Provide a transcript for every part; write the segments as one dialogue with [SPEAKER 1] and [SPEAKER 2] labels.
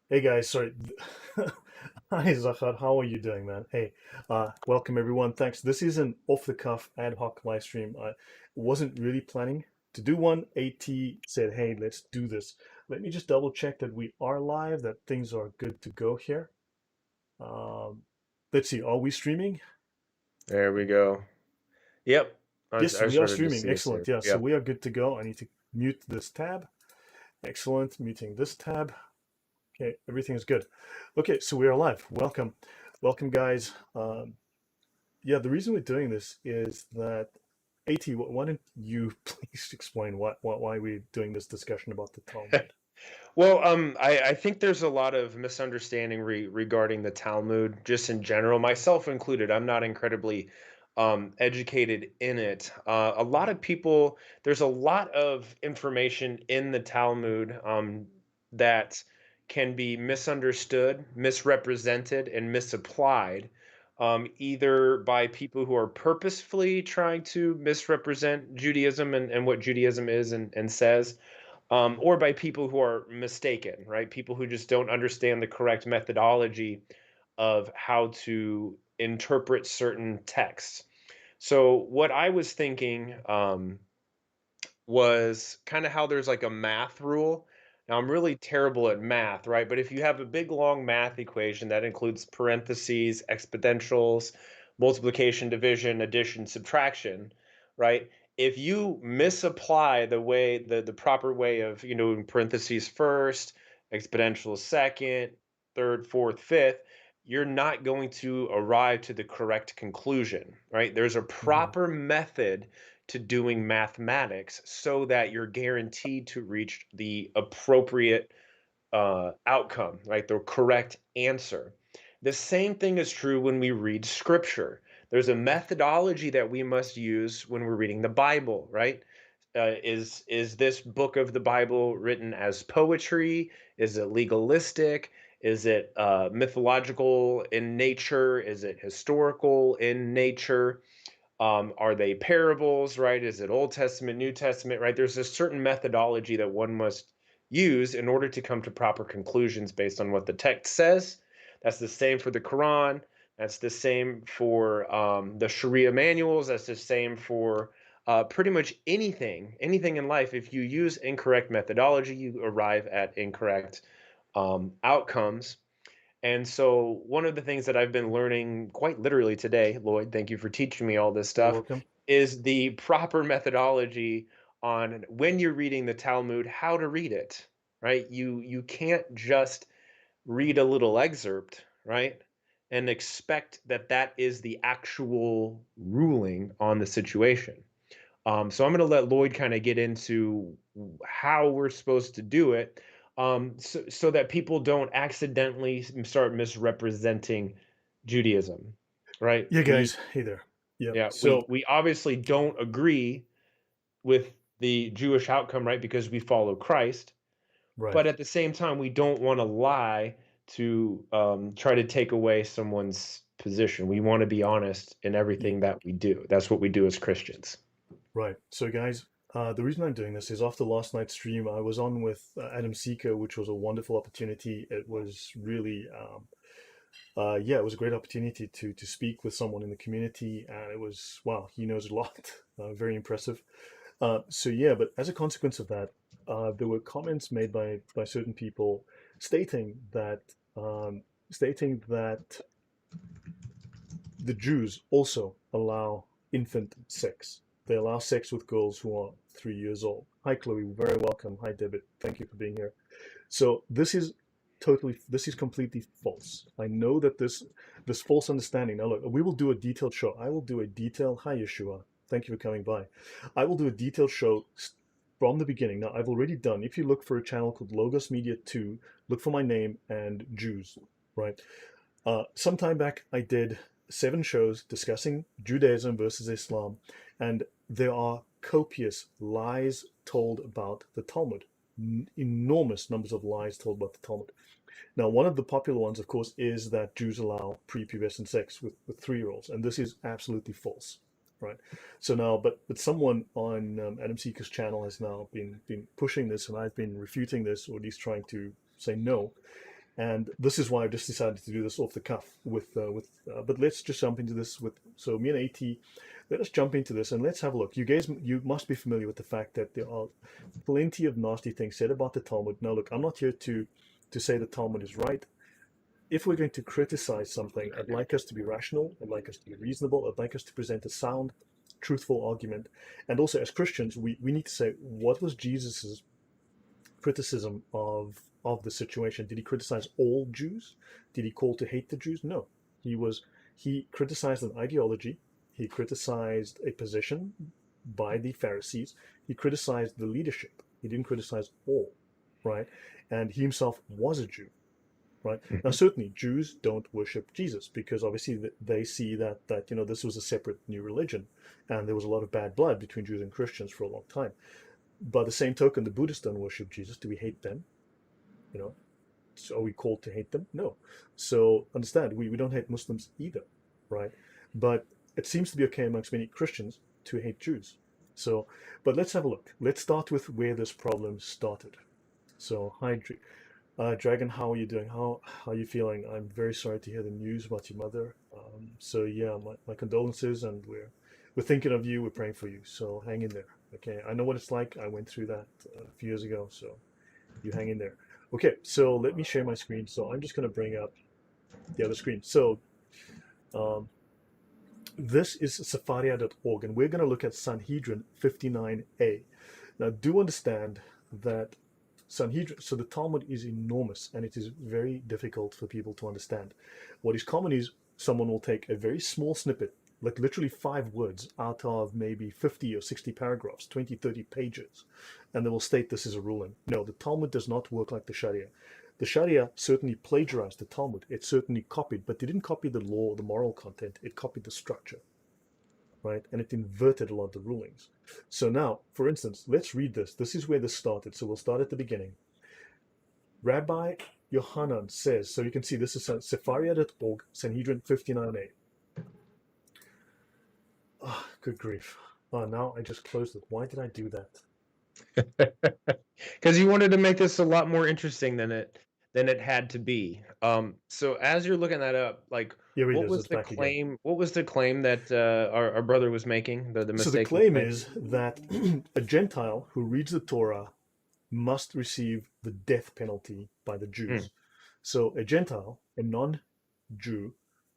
[SPEAKER 1] Hey guys, sorry. Hi Zachar, how are you doing, man? Hey, welcome everyone. Thanks. This is an off-the-cuff ad hoc live stream. I wasn't really planning to do one. AT said, "Hey, let's do this." Let me just double check that we are live, that things are good to go here. Um, let's see, are we streaming?
[SPEAKER 2] There we go. Yep.
[SPEAKER 1] Yes,
[SPEAKER 2] I
[SPEAKER 1] we are
[SPEAKER 2] started to
[SPEAKER 1] streaming.
[SPEAKER 2] see us
[SPEAKER 1] Excellent.
[SPEAKER 2] here.
[SPEAKER 1] Yeah, so
[SPEAKER 2] Yep.
[SPEAKER 1] we are good to go. I need to mute this tab. Excellent. Muting this tab. Okay, everything is good. Okay, so we are live. Welcome. Welcome, guys. Yeah, the reason we're doing this is that, AT, why don't you please explain why we're doing this discussion about the Talmud?
[SPEAKER 2] Well, I think there's a lot of misunderstanding regarding the Talmud, just in general, myself included. I'm not incredibly educated in it. A lot of people, there's a lot of information in the Talmud that can be misunderstood, misrepresented, and misapplied, either by people who are purposefully trying to misrepresent Judaism and what Judaism is and says, or by people who are mistaken, right? People who just don't understand the correct methodology of how to interpret certain texts. So, what I was thinking was kind of how there's like a math rule. Now, I'm really terrible at math, right? But if you have a big long math equation that includes parentheses, exponentials, multiplication, division, addition, subtraction, right? If you misapply the proper way of, in parentheses first, exponential second, third, fourth, fifth, you're not going to arrive to the correct conclusion, right? There's a
[SPEAKER 1] Hmm.
[SPEAKER 2] proper method to doing mathematics so that you're guaranteed to reach the appropriate outcome, right? The correct answer. The same thing is true when we read scripture. There's a methodology that we must use when we're reading the Bible, right? Is this book of the Bible written as poetry? Is it legalistic? Is it mythological in nature? Is it historical in nature? Are they parables, right? Is it Old Testament, New Testament, right? There's a certain methodology that one must use in order to come to proper conclusions based on what the text says. That's the same for the Quran. That's the same for the Sharia manuals. That's the same for pretty much anything in life. If you use incorrect methodology, you arrive at incorrect outcomes. And so, one of the things that I've been learning quite literally today, Lloyd, thank you for teaching me all this
[SPEAKER 1] You're
[SPEAKER 2] stuff,
[SPEAKER 1] welcome.
[SPEAKER 2] is the proper methodology on when you're reading the Talmud, how to read it, right? You can't just read a little excerpt, right? And expect that that is the actual ruling on the situation. So I'm going to let Lloyd kind of get into how we're supposed to do it, so that people don't accidentally start misrepresenting Judaism, right?
[SPEAKER 1] Yeah,
[SPEAKER 2] We
[SPEAKER 1] guys. Hey there. Yeah.
[SPEAKER 2] yeah we
[SPEAKER 1] So,
[SPEAKER 2] we obviously don't agree with the Jewish outcome, right? Because we follow Christ,
[SPEAKER 1] right.
[SPEAKER 2] but at the same time, we don't want to lie to try to take away someone's position. We want to be honest in
[SPEAKER 1] Yeah,
[SPEAKER 2] everything that we do. That's what we do as Christians.
[SPEAKER 1] right. So, guys, the reason I'm doing this is after last night's stream, I was on with Adam Seeker, which was a wonderful opportunity. It was really, yeah, it was a great opportunity to speak with someone in the community, and it was, wow, he knows a lot. Very impressive. So yeah, but as a consequence of that, there were comments made by certain people stating that um, stating that the Jews also allow infant sex. They allow sex with girls who are 3 years old. Hi, Chloe. Very welcome. Hi, David. Thank you for being here. So this is completely false. I know that this false understanding. Now look, we will do a detailed show. I will do a detailed. Hi, Yeshua. Thank you for coming by. I will do a detailed show from the beginning. Now I've already done. If you look for a channel called Logos Media 2, look for my name and Jews. Right. Some time back, I did 7 shows discussing Judaism versus Islam, and there are copious lies told about the Talmud. Enormous numbers of lies told about the Talmud. Now, one of the popular ones, of course, is that Jews allow prepubescent sex with 3-year-olds, and this is absolutely false, right? So now, but someone on Adam Seeker's channel has now been pushing this, and I've been refuting this, or at least trying to say no. And this is why I've just decided to do this off the cuff but let's just jump into this so me and AT, let us jump into this and let's have a look. You guys, you must be familiar with the fact that there are plenty of nasty things said about the Talmud. Now, look, I'm not here to say the Talmud is right. If we're going to criticize something, I'd like us to be rational. I'd like us to be reasonable. I'd like us to present a sound, truthful argument. And also, as Christians, we need to say, what was Jesus's criticism of the situation? Did he criticize all Jews? Did he call to hate the Jews? No. He criticized an ideology. He criticized a position by the Pharisees. He criticized the leadership. He didn't criticize all, right? And he himself was a Jew, right? Now,
[SPEAKER 2] Mhm.
[SPEAKER 1] certainly Jews don't worship Jesus because obviously they see that this was a separate new religion, and there was a lot of bad blood between Jews and Christians for a long time. By the same token, the Buddhists don't worship Jesus. Do we hate them? You know, so are we called to hate them? No. So understand, we don't hate Muslims either, right? But it seems to be okay amongst many Christians to hate Jews. So, but let's have a look. Let's start with where this problem started. So, hi, Dragon, how are you doing? How are you feeling? I'm very sorry to hear the news about your mother. So yeah, my condolences, and we're thinking of you. We're praying for you. So hang in there. Okay, I know what it's like. I went through that a few years ago. So you hang in there. Okay, so let me share my screen. So I'm just going to bring up the other screen. So um, this is Safaria.org, and we're going to look at Sanhedrin 59a. Now, do understand that Sanhedrin, so the Talmud is enormous and it is very difficult for people to understand. What is common is someone will take a very small snippet, like literally 5 words out of maybe 50 or 60 paragraphs, 20, 30 pages, and they will state this is a ruling. No, the Talmud does not work like the Sharia. The Sharia certainly plagiarized the Talmud. It certainly copied, but they didn't copy the law, the moral content. It copied the structure, right? And it inverted a lot of the rulings. So now, for instance, let's read this. This is where this started. So we'll start at the beginning. Rabbi Yohanan says, so you can see this is Sefaria.org, Sanhedrin 59a. Oh, good grief. Oh, now I just closed it. Why did I do that?
[SPEAKER 2] Because you wanted to make this a lot more interesting than it had to be. So as you're looking that up, like
[SPEAKER 1] Here it
[SPEAKER 2] what
[SPEAKER 1] is.
[SPEAKER 2] was
[SPEAKER 1] It's
[SPEAKER 2] the
[SPEAKER 1] back again.
[SPEAKER 2] claim? What was the claim that our brother was making? The
[SPEAKER 1] So the
[SPEAKER 2] mistaken
[SPEAKER 1] claim
[SPEAKER 2] claim.
[SPEAKER 1] is that a Gentile who reads the Torah must receive the death penalty by the
[SPEAKER 2] Mm,
[SPEAKER 1] Jews. So a Gentile, a non-Jew,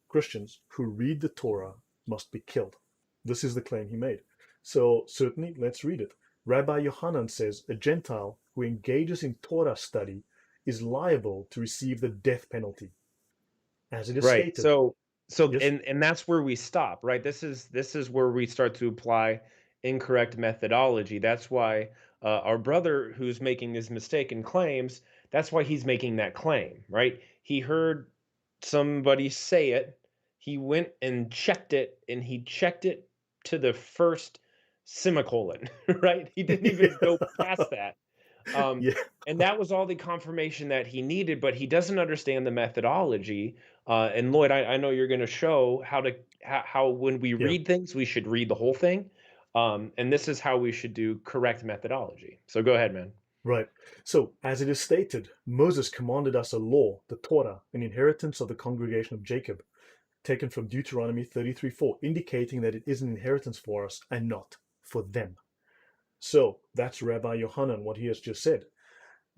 [SPEAKER 1] Christians who read the Torah must be killed. This is the claim he made. So certainly, let's read it. Rabbi Yohanan says a Gentile who engages in Torah study is liable to receive the death penalty, as it is
[SPEAKER 2] right.
[SPEAKER 1] stated.
[SPEAKER 2] So
[SPEAKER 1] Yes?
[SPEAKER 2] and that's where we stop, right? This is where we start to apply incorrect methodology. That's why our brother who's making these mistaken claims, that's why he's making that claim, right? He heard somebody say it, he went and checked it, and he checked it to the first semicolon, right? He didn't even go past that. Um,
[SPEAKER 1] Yeah,
[SPEAKER 2] and that was all the confirmation that he needed, but he doesn't understand the methodology. And Lloyd, I know you're going to show how when we
[SPEAKER 1] yeah,
[SPEAKER 2] read things, we should read the whole thing. And this is how we should do correct methodology. So go ahead, man.
[SPEAKER 1] right. So, as it is stated, Moses commanded us a law, the Torah, an inheritance of the congregation of Jacob, taken from Deuteronomy 33:4, indicating that it is an inheritance for us and not for them. So that's Rabbi Yohanan, what he has just said.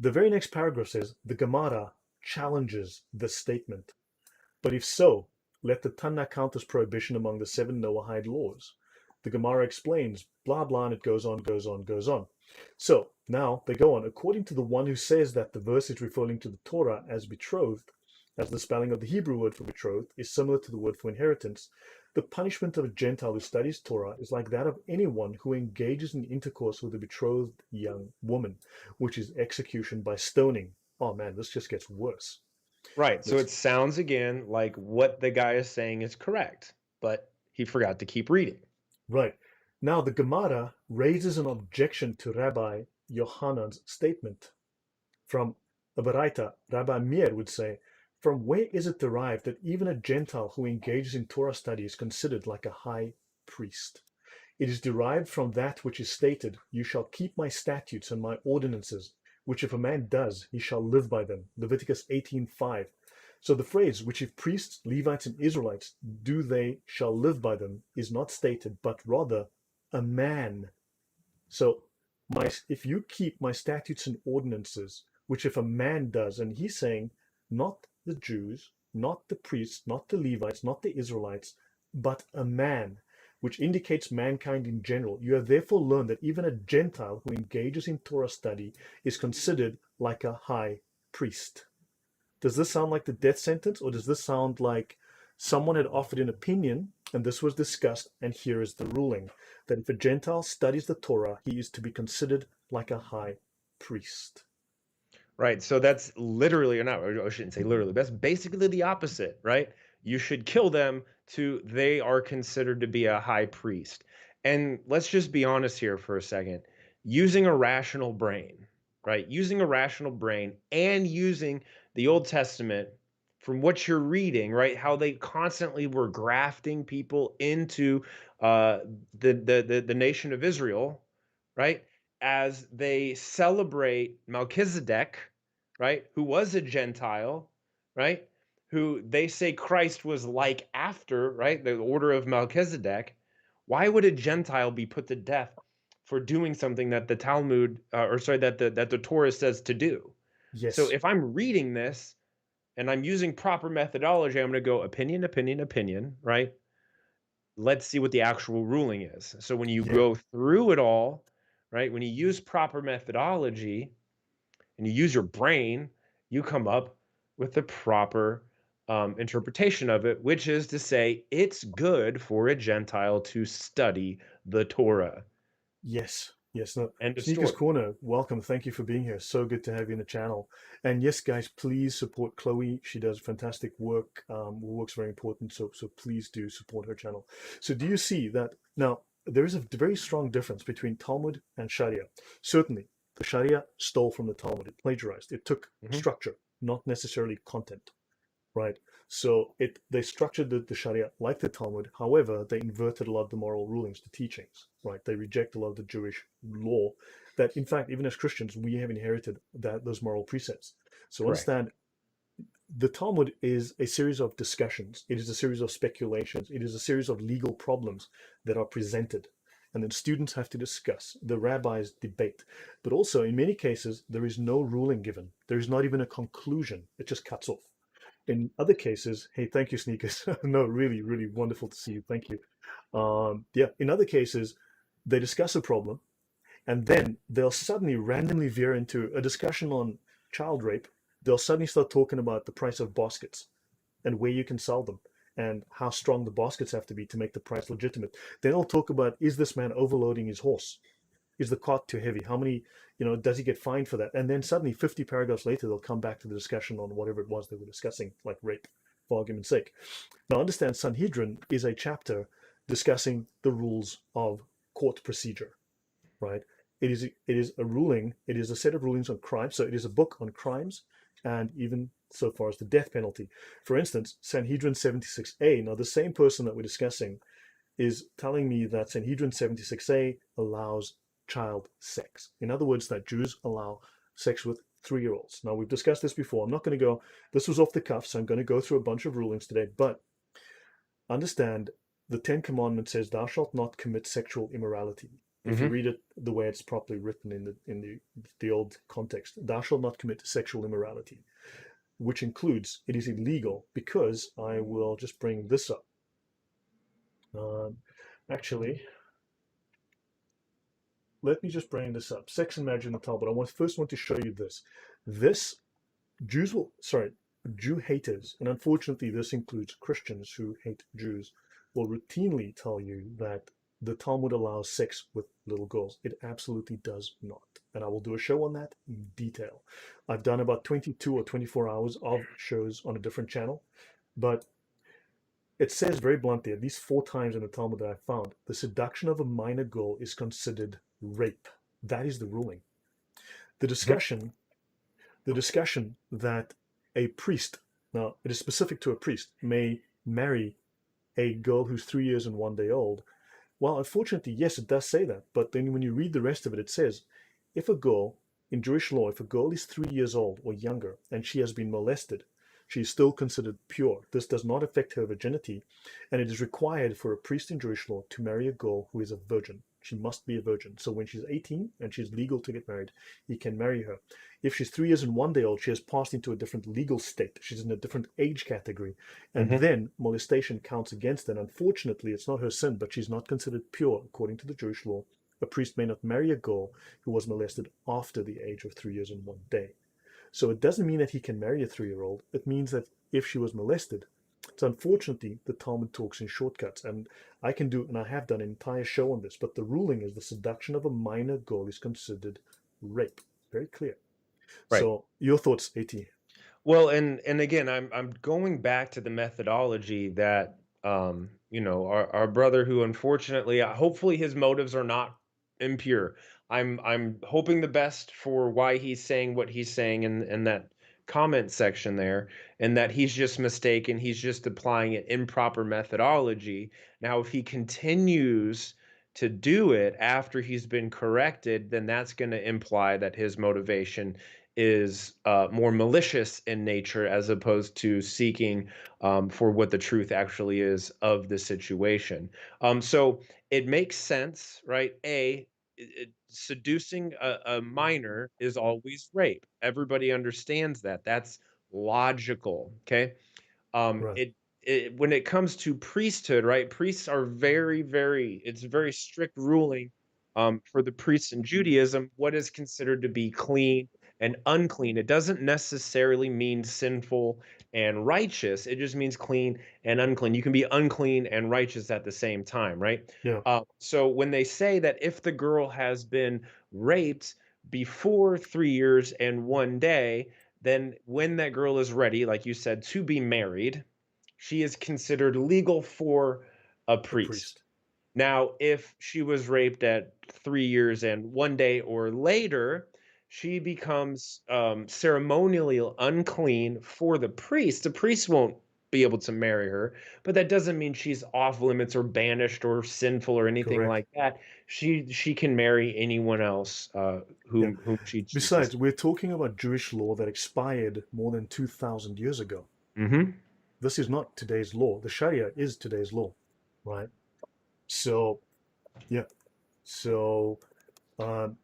[SPEAKER 1] The very next paragraph says the Gemara challenges this statement. But if so, let the Tanna count as prohibition among the 7 Noahide laws. The Gemara explains, blah, blah, and it goes on, goes on, goes on. So now they go on. According to the one who says that the verse is referring to the Torah as betrothed, as the spelling of the Hebrew word for betrothed is similar to the word for inheritance, the punishment of a Gentile who studies Torah is like that of anyone who engages in intercourse with a betrothed young woman, which is execution by stoning. Oh man, this just gets worse.
[SPEAKER 2] Right. So
[SPEAKER 1] Let's
[SPEAKER 2] it sounds again like what the guy is saying is correct, but he forgot to keep reading.
[SPEAKER 1] Right. Now, the Gemara raises an objection to Rabbi Yohanan's statement. From a Baraita, Rabbi Meir would say, from where is it derived that even a Gentile who engages in Torah study is considered like a high priest? It is derived from that which is stated, you shall keep my statutes and my ordinances, which if a man does, he shall live by them. Leviticus 18:5. So the phrase, which if priests, Levites, and Israelites do, they shall live by them, is not stated, but rather a man. So if you keep my statutes and ordinances, which if a man does, and he's saying not the Jews, not the priests, not the Levites, not the Israelites, but a man, which indicates mankind in general. You have therefore learned that even a Gentile who engages in Torah study is considered like a high priest. Does this sound like the death sentence, or does this sound like someone had offered an opinion and this was discussed, and here is the ruling that if a Gentile studies the Torah, he is to be considered like a high priest?
[SPEAKER 2] Right. So that's literally, or not, or I shouldn't say literally, that's basically the opposite, right? You should kill them to they are considered to be a high priest. And let's just be honest here for a second. Using a rational brain, right? Using a rational brain and using the Old Testament from what you're reading, right? How they constantly were grafting people into uh, the nation of Israel, right? As they celebrate Melchizedek, right, who was a Gentile, right, who they say Christ was like after, right, the order of Melchizedek. Why would a Gentile be put to death for doing something that the Talmud, or sorry, that the Torah says to do? So
[SPEAKER 1] Yes,
[SPEAKER 2] if I'm reading this and I'm using proper methodology, I'm going to go opinion, opinion, opinion, right? Let's see what the actual ruling is. So when you
[SPEAKER 1] yeah,
[SPEAKER 2] go through it all, right, when you use proper methodology and you use your brain, you come up with the proper interpretation of it, which is to say, it's good for a Gentile to study the Torah.
[SPEAKER 1] yes, yes. No,
[SPEAKER 2] End of
[SPEAKER 1] Sneakers
[SPEAKER 2] story.
[SPEAKER 1] Corner, welcome. Thank you for being here. So good to have you in the channel. And yes, guys, please support Chloe. She does fantastic work. Work's very important, so please do support her channel. So do you see that now? There is a very strong difference between Talmud and Sharia. Certainly, the Sharia stole from the Talmud. It plagiarized. It took
[SPEAKER 2] Mhm.
[SPEAKER 1] structure, not necessarily content, right? So they structured the Sharia like the Talmud. However, they inverted a lot of the moral rulings, the teachings, right? They reject a lot of the Jewish law that, in fact, even as Christians, we have inherited those moral precepts. So
[SPEAKER 2] Correct.
[SPEAKER 1] understand the Talmud is a series of discussions. It is a series of speculations. It is a series of legal problems that are presented. And then students have to discuss. The rabbis debate. But also, in many cases, there is no ruling given. There is not even a conclusion. It just cuts off. In other cases, hey, thank you, Sneakers. No, really, really wonderful to see you. Thank you. Yeah, in other cases, they discuss a problem and then they'll suddenly randomly veer into a discussion on child rape. They'll suddenly start talking about the price of baskets and where you can sell them and how strong the baskets have to be to make the price legitimate. Then they'll talk about, is this man overloading his horse? Is the cart too heavy? How many, does he get fined for that? And then suddenly 50 paragraphs later, they'll come back to the discussion on whatever it was they were discussing, like rape, for argument's sake. Now, understand Sanhedrin is a chapter discussing the rules of court procedure, right? It is a ruling, it is a set of rulings on crimes. So it is a book on crimes and even so far as the death penalty. For instance, Sanhedrin 76a, now the same person that we're discussing is telling me that Sanhedrin 76a allows child sex. In other words, that Jews allow sex with 3-year-olds. Now, we've discussed this before. I'm not going to go, this was off the cuff, so I'm going to go through a bunch of rulings today. But understand the Ten Commandments says, thou shalt not commit sexual immorality. If you
[SPEAKER 2] Hmm.
[SPEAKER 1] read it the way it's properly written in the old context, thou shalt not commit sexual immorality, which includes it is illegal because I will just bring this up. Um, Actually, let me just bring this up. Sex and marriage in the Talmud. I first want to show you this. This Jew haters, and unfortunately this includes Christians who hate Jews, will routinely tell you that the Talmud allows sex with little girls. It absolutely does not. And I will do a show on that in detail. I've done about 22 or 24 hours of shows on a different channel, but it says very bluntly, at least 4 times in the Talmud that I found, the seduction of a minor girl is considered rape. That is the ruling. The
[SPEAKER 2] Hmm.
[SPEAKER 1] discussion, the discussion that a priest, now it is specific to a priest, may marry a girl who's 3 years and 1 day old. Well, unfortunately, yes, it does say that. But then when you read the rest of it, it says if a girl in Jewish law, if a girl is 3 years old or younger and she has been molested, she is still considered pure. This does not affect her virginity, and it is required for a priest in Jewish law to marry a girl who is a virgin. She must be a virgin. So when she's 18 and she's legal to get married, he can marry her. If she's 3 years and 1 day old, she has passed into a different legal state. She's in a different age category. And
[SPEAKER 2] Hmm.
[SPEAKER 1] then molestation counts against her. And unfortunately, it's not her sin, but she's not considered pure according to the Jewish law. A priest may not marry a girl who was molested after the age of 3 years and 1 day. So it doesn't mean that he can marry a 3-year-old. It means that if she was molested, so unfortunately, the Talmud talks in shortcuts, and I can do, and I have done an entire show on this, but the ruling is the seduction of a minor girl is considered rape. Very clear.
[SPEAKER 2] Right.
[SPEAKER 1] So your thoughts, AT?
[SPEAKER 2] Well, and again, I'm going back to the methodology that our brother who unfortunately, hopefully his motives are not impure. I'm hoping the best for why he's saying what he's saying in that comment section there, and that he's just mistaken. He's just applying an improper methodology. Now, if he continues to do it after he's been corrected, then that's going to imply that his motivation is more malicious in nature as opposed to seeking for what the truth actually is of the situation. So it makes sense, right? Seducing a minor is always rape. Everybody understands that. That's logical. Okay. um
[SPEAKER 1] Right.
[SPEAKER 2] it, when it comes to priesthood, right, priests are it's a very strict ruling for the priests in Judaism what is considered to be clean and unclean. It doesn't necessarily mean sinful and righteous, it just means clean and unclean. You can be unclean and righteous at the same time, right?
[SPEAKER 1] Yeah.
[SPEAKER 2] So when they say that if the girl has been raped before 3 years and 1 day, then when that girl is ready, like you said, to be married, she is considered legal for a
[SPEAKER 1] A
[SPEAKER 2] priest.
[SPEAKER 1] priest.
[SPEAKER 2] Now, if she was raped at 3 years and 1 day or later, she becomes ceremonially unclean for the priest. The priest won't be able to marry her, but that doesn't mean she's off limits or banished or sinful or anything
[SPEAKER 1] Correct.
[SPEAKER 2] like that. She can marry anyone else
[SPEAKER 1] Yeah.
[SPEAKER 2] whom she chooses.
[SPEAKER 1] Besides, we're talking about Jewish law that expired more than 2,000 years ago.
[SPEAKER 2] Hmm.
[SPEAKER 1] This is not today's law. The Sharia is today's law, right? So, yeah. So, um,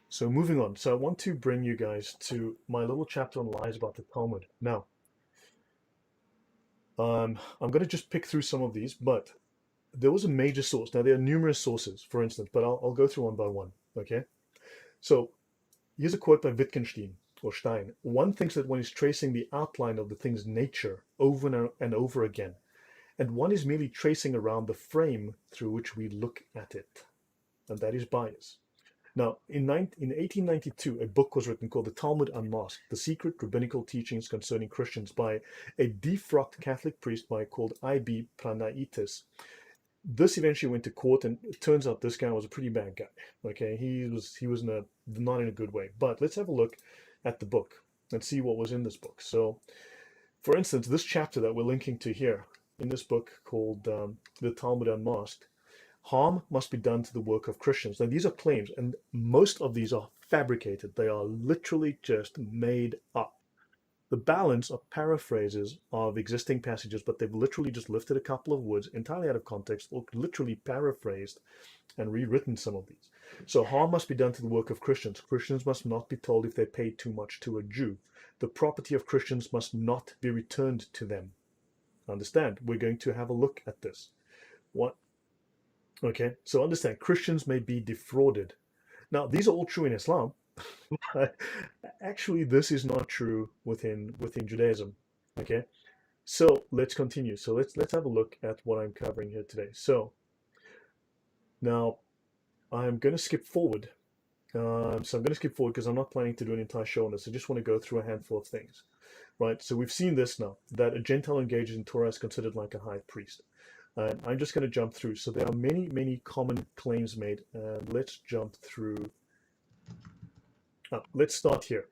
[SPEAKER 1] so moving on. So I want to bring you guys to my little chapter on lies about the Talmud. Now, I'm going to just pick through some of these, but there was a major source. Now, there are numerous sources, for instance, but I'll go through one by one. Okay. So here's a quote by Wittgenstein or Stein. One thinks that one is tracing the outline of the thing's nature over and over again, and one is merely tracing around the frame through which we look at it, and that is bias. Now, in 1892, a book was written called The Talmud Unmasked, The Secret Rabbinical Teachings Concerning Christians by a defrocked Catholic priest called I.B. Pranaitis. This eventually went to court, and it turns out this guy was a pretty bad guy. Okay, he was not in a good way. But let's have a look at the book and see what was in this book. So, for instance, this chapter that we're linking to here in this book called The Talmud Unmasked, harm must be done to the work of Christians. Now, these are claims, and most of these are fabricated. They are literally just made up. The balance are paraphrases of existing passages, but they've literally just lifted a couple of words entirely out of context, or literally paraphrased and rewritten some of these. So harm must be done to the work of Christians. Christians must not be told if they paid too much to a Jew. The property of Christians must not be returned to them. Understand? We're going to have a look at this. What? Okay, so understand, Christians may be defrauded. Now, these are all true in Islam. Actually, this is not true within Judaism. Okay, so let's continue. So let's have a look at what I'm covering here today. So now I'm going to skip forward. So I'm going to skip forward because I'm not planning to do an entire show on this. I just want to go through a handful of things, right? So we've seen this now, that a Gentile engaged in Torah is considered like a high priest. I'm just going to jump through. So there are many, many common claims made. Let's jump through. Let's start here.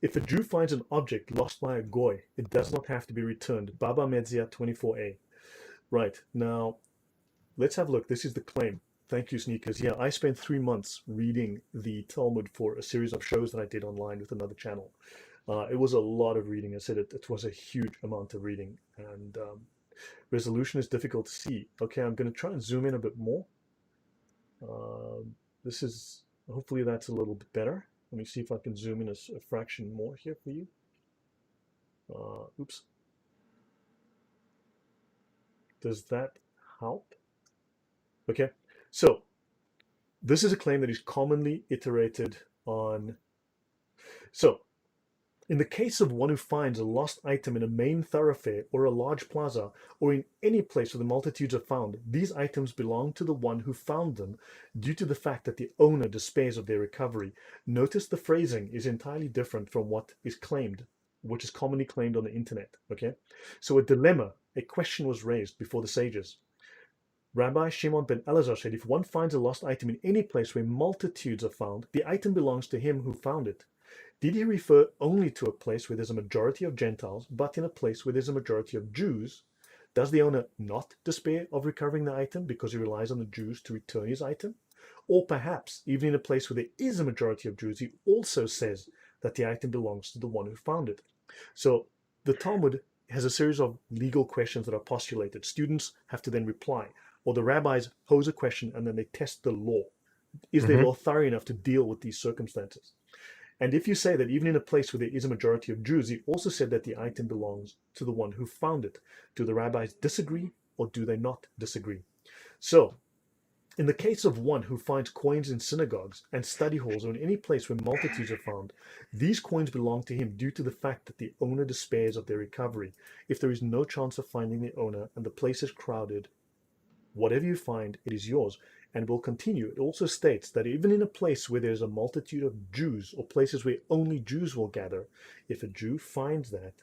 [SPEAKER 1] If a Jew finds an object lost by a goy, it does not have to be returned. Baba Metzia 24a. Right, now let's have a look. This is the claim. Thank you, Sneakers. Yeah, I spent 3 months reading the Talmud for a series of shows that I did online with another channel. It was a lot of reading. I said it was a huge amount of reading, and resolution is difficult to see. Okay, I'm going to try and zoom in a bit more. This is hopefully that's a little bit better. Let me see if I can zoom in a fraction more here for you. Oops. Does that help? Okay, so this is a claim that is commonly iterated on. So, in the case of one who finds a lost item in a main thoroughfare or a large plaza or in any place where the multitudes are found, these items belong to the one who found them due to the fact that the owner despairs of their recovery. Notice the phrasing is entirely different from what is claimed, which is commonly claimed on the internet. Okay, so a dilemma, a question was raised before the sages. Rabbi Shimon ben Elazar said, if one finds a lost item in any place where multitudes are found, the item belongs to him who found it. Did he refer only to a place where there's a majority of Gentiles, but in a place where there's a majority of Jews? Does the owner not despair of recovering the item because he relies on the Jews to return his item? Or perhaps, even in a place where there is a majority of Jews, he also says that the item belongs to the one who found it. So the Talmud has a series of legal questions that are postulated. Students have to then reply, or the rabbis pose a question and then they test the law. Is their
[SPEAKER 2] Hmm.
[SPEAKER 1] law thorough enough to deal with these circumstances? And if you say that even in a place where there is a majority of Jews, he also said that the item belongs to the one who found it. Do the rabbis disagree or do they not disagree? So, in the case of one who finds coins in synagogues and study halls or in any place where multitudes are found, these coins belong to him due to the fact that the owner despairs of their recovery. If there is no chance of finding the owner and the place is crowded, whatever you find, it is yours, and will continue. It also states that even in a place where there's a multitude of Jews, or places where only Jews will gather, if a Jew finds that,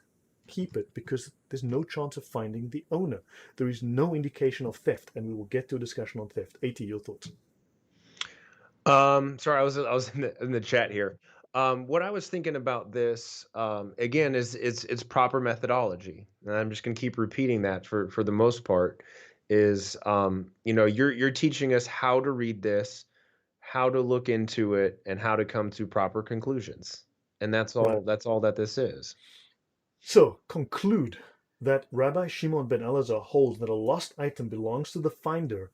[SPEAKER 1] keep it, because there's no chance of finding the owner. There is no indication of theft, and we will get to a discussion on theft. AT, your thoughts?
[SPEAKER 2] Sorry, I was in the chat here. What I was thinking about this, again, is it's proper methodology, and I'm just gonna keep repeating that for the most part. Is you're teaching us how to read this, how to look into it, and how to come to proper conclusions, and that's
[SPEAKER 1] Right.
[SPEAKER 2] all. That's all that this is.
[SPEAKER 1] So, conclude that Rabbi Shimon ben Elazar holds that a lost item belongs to the finder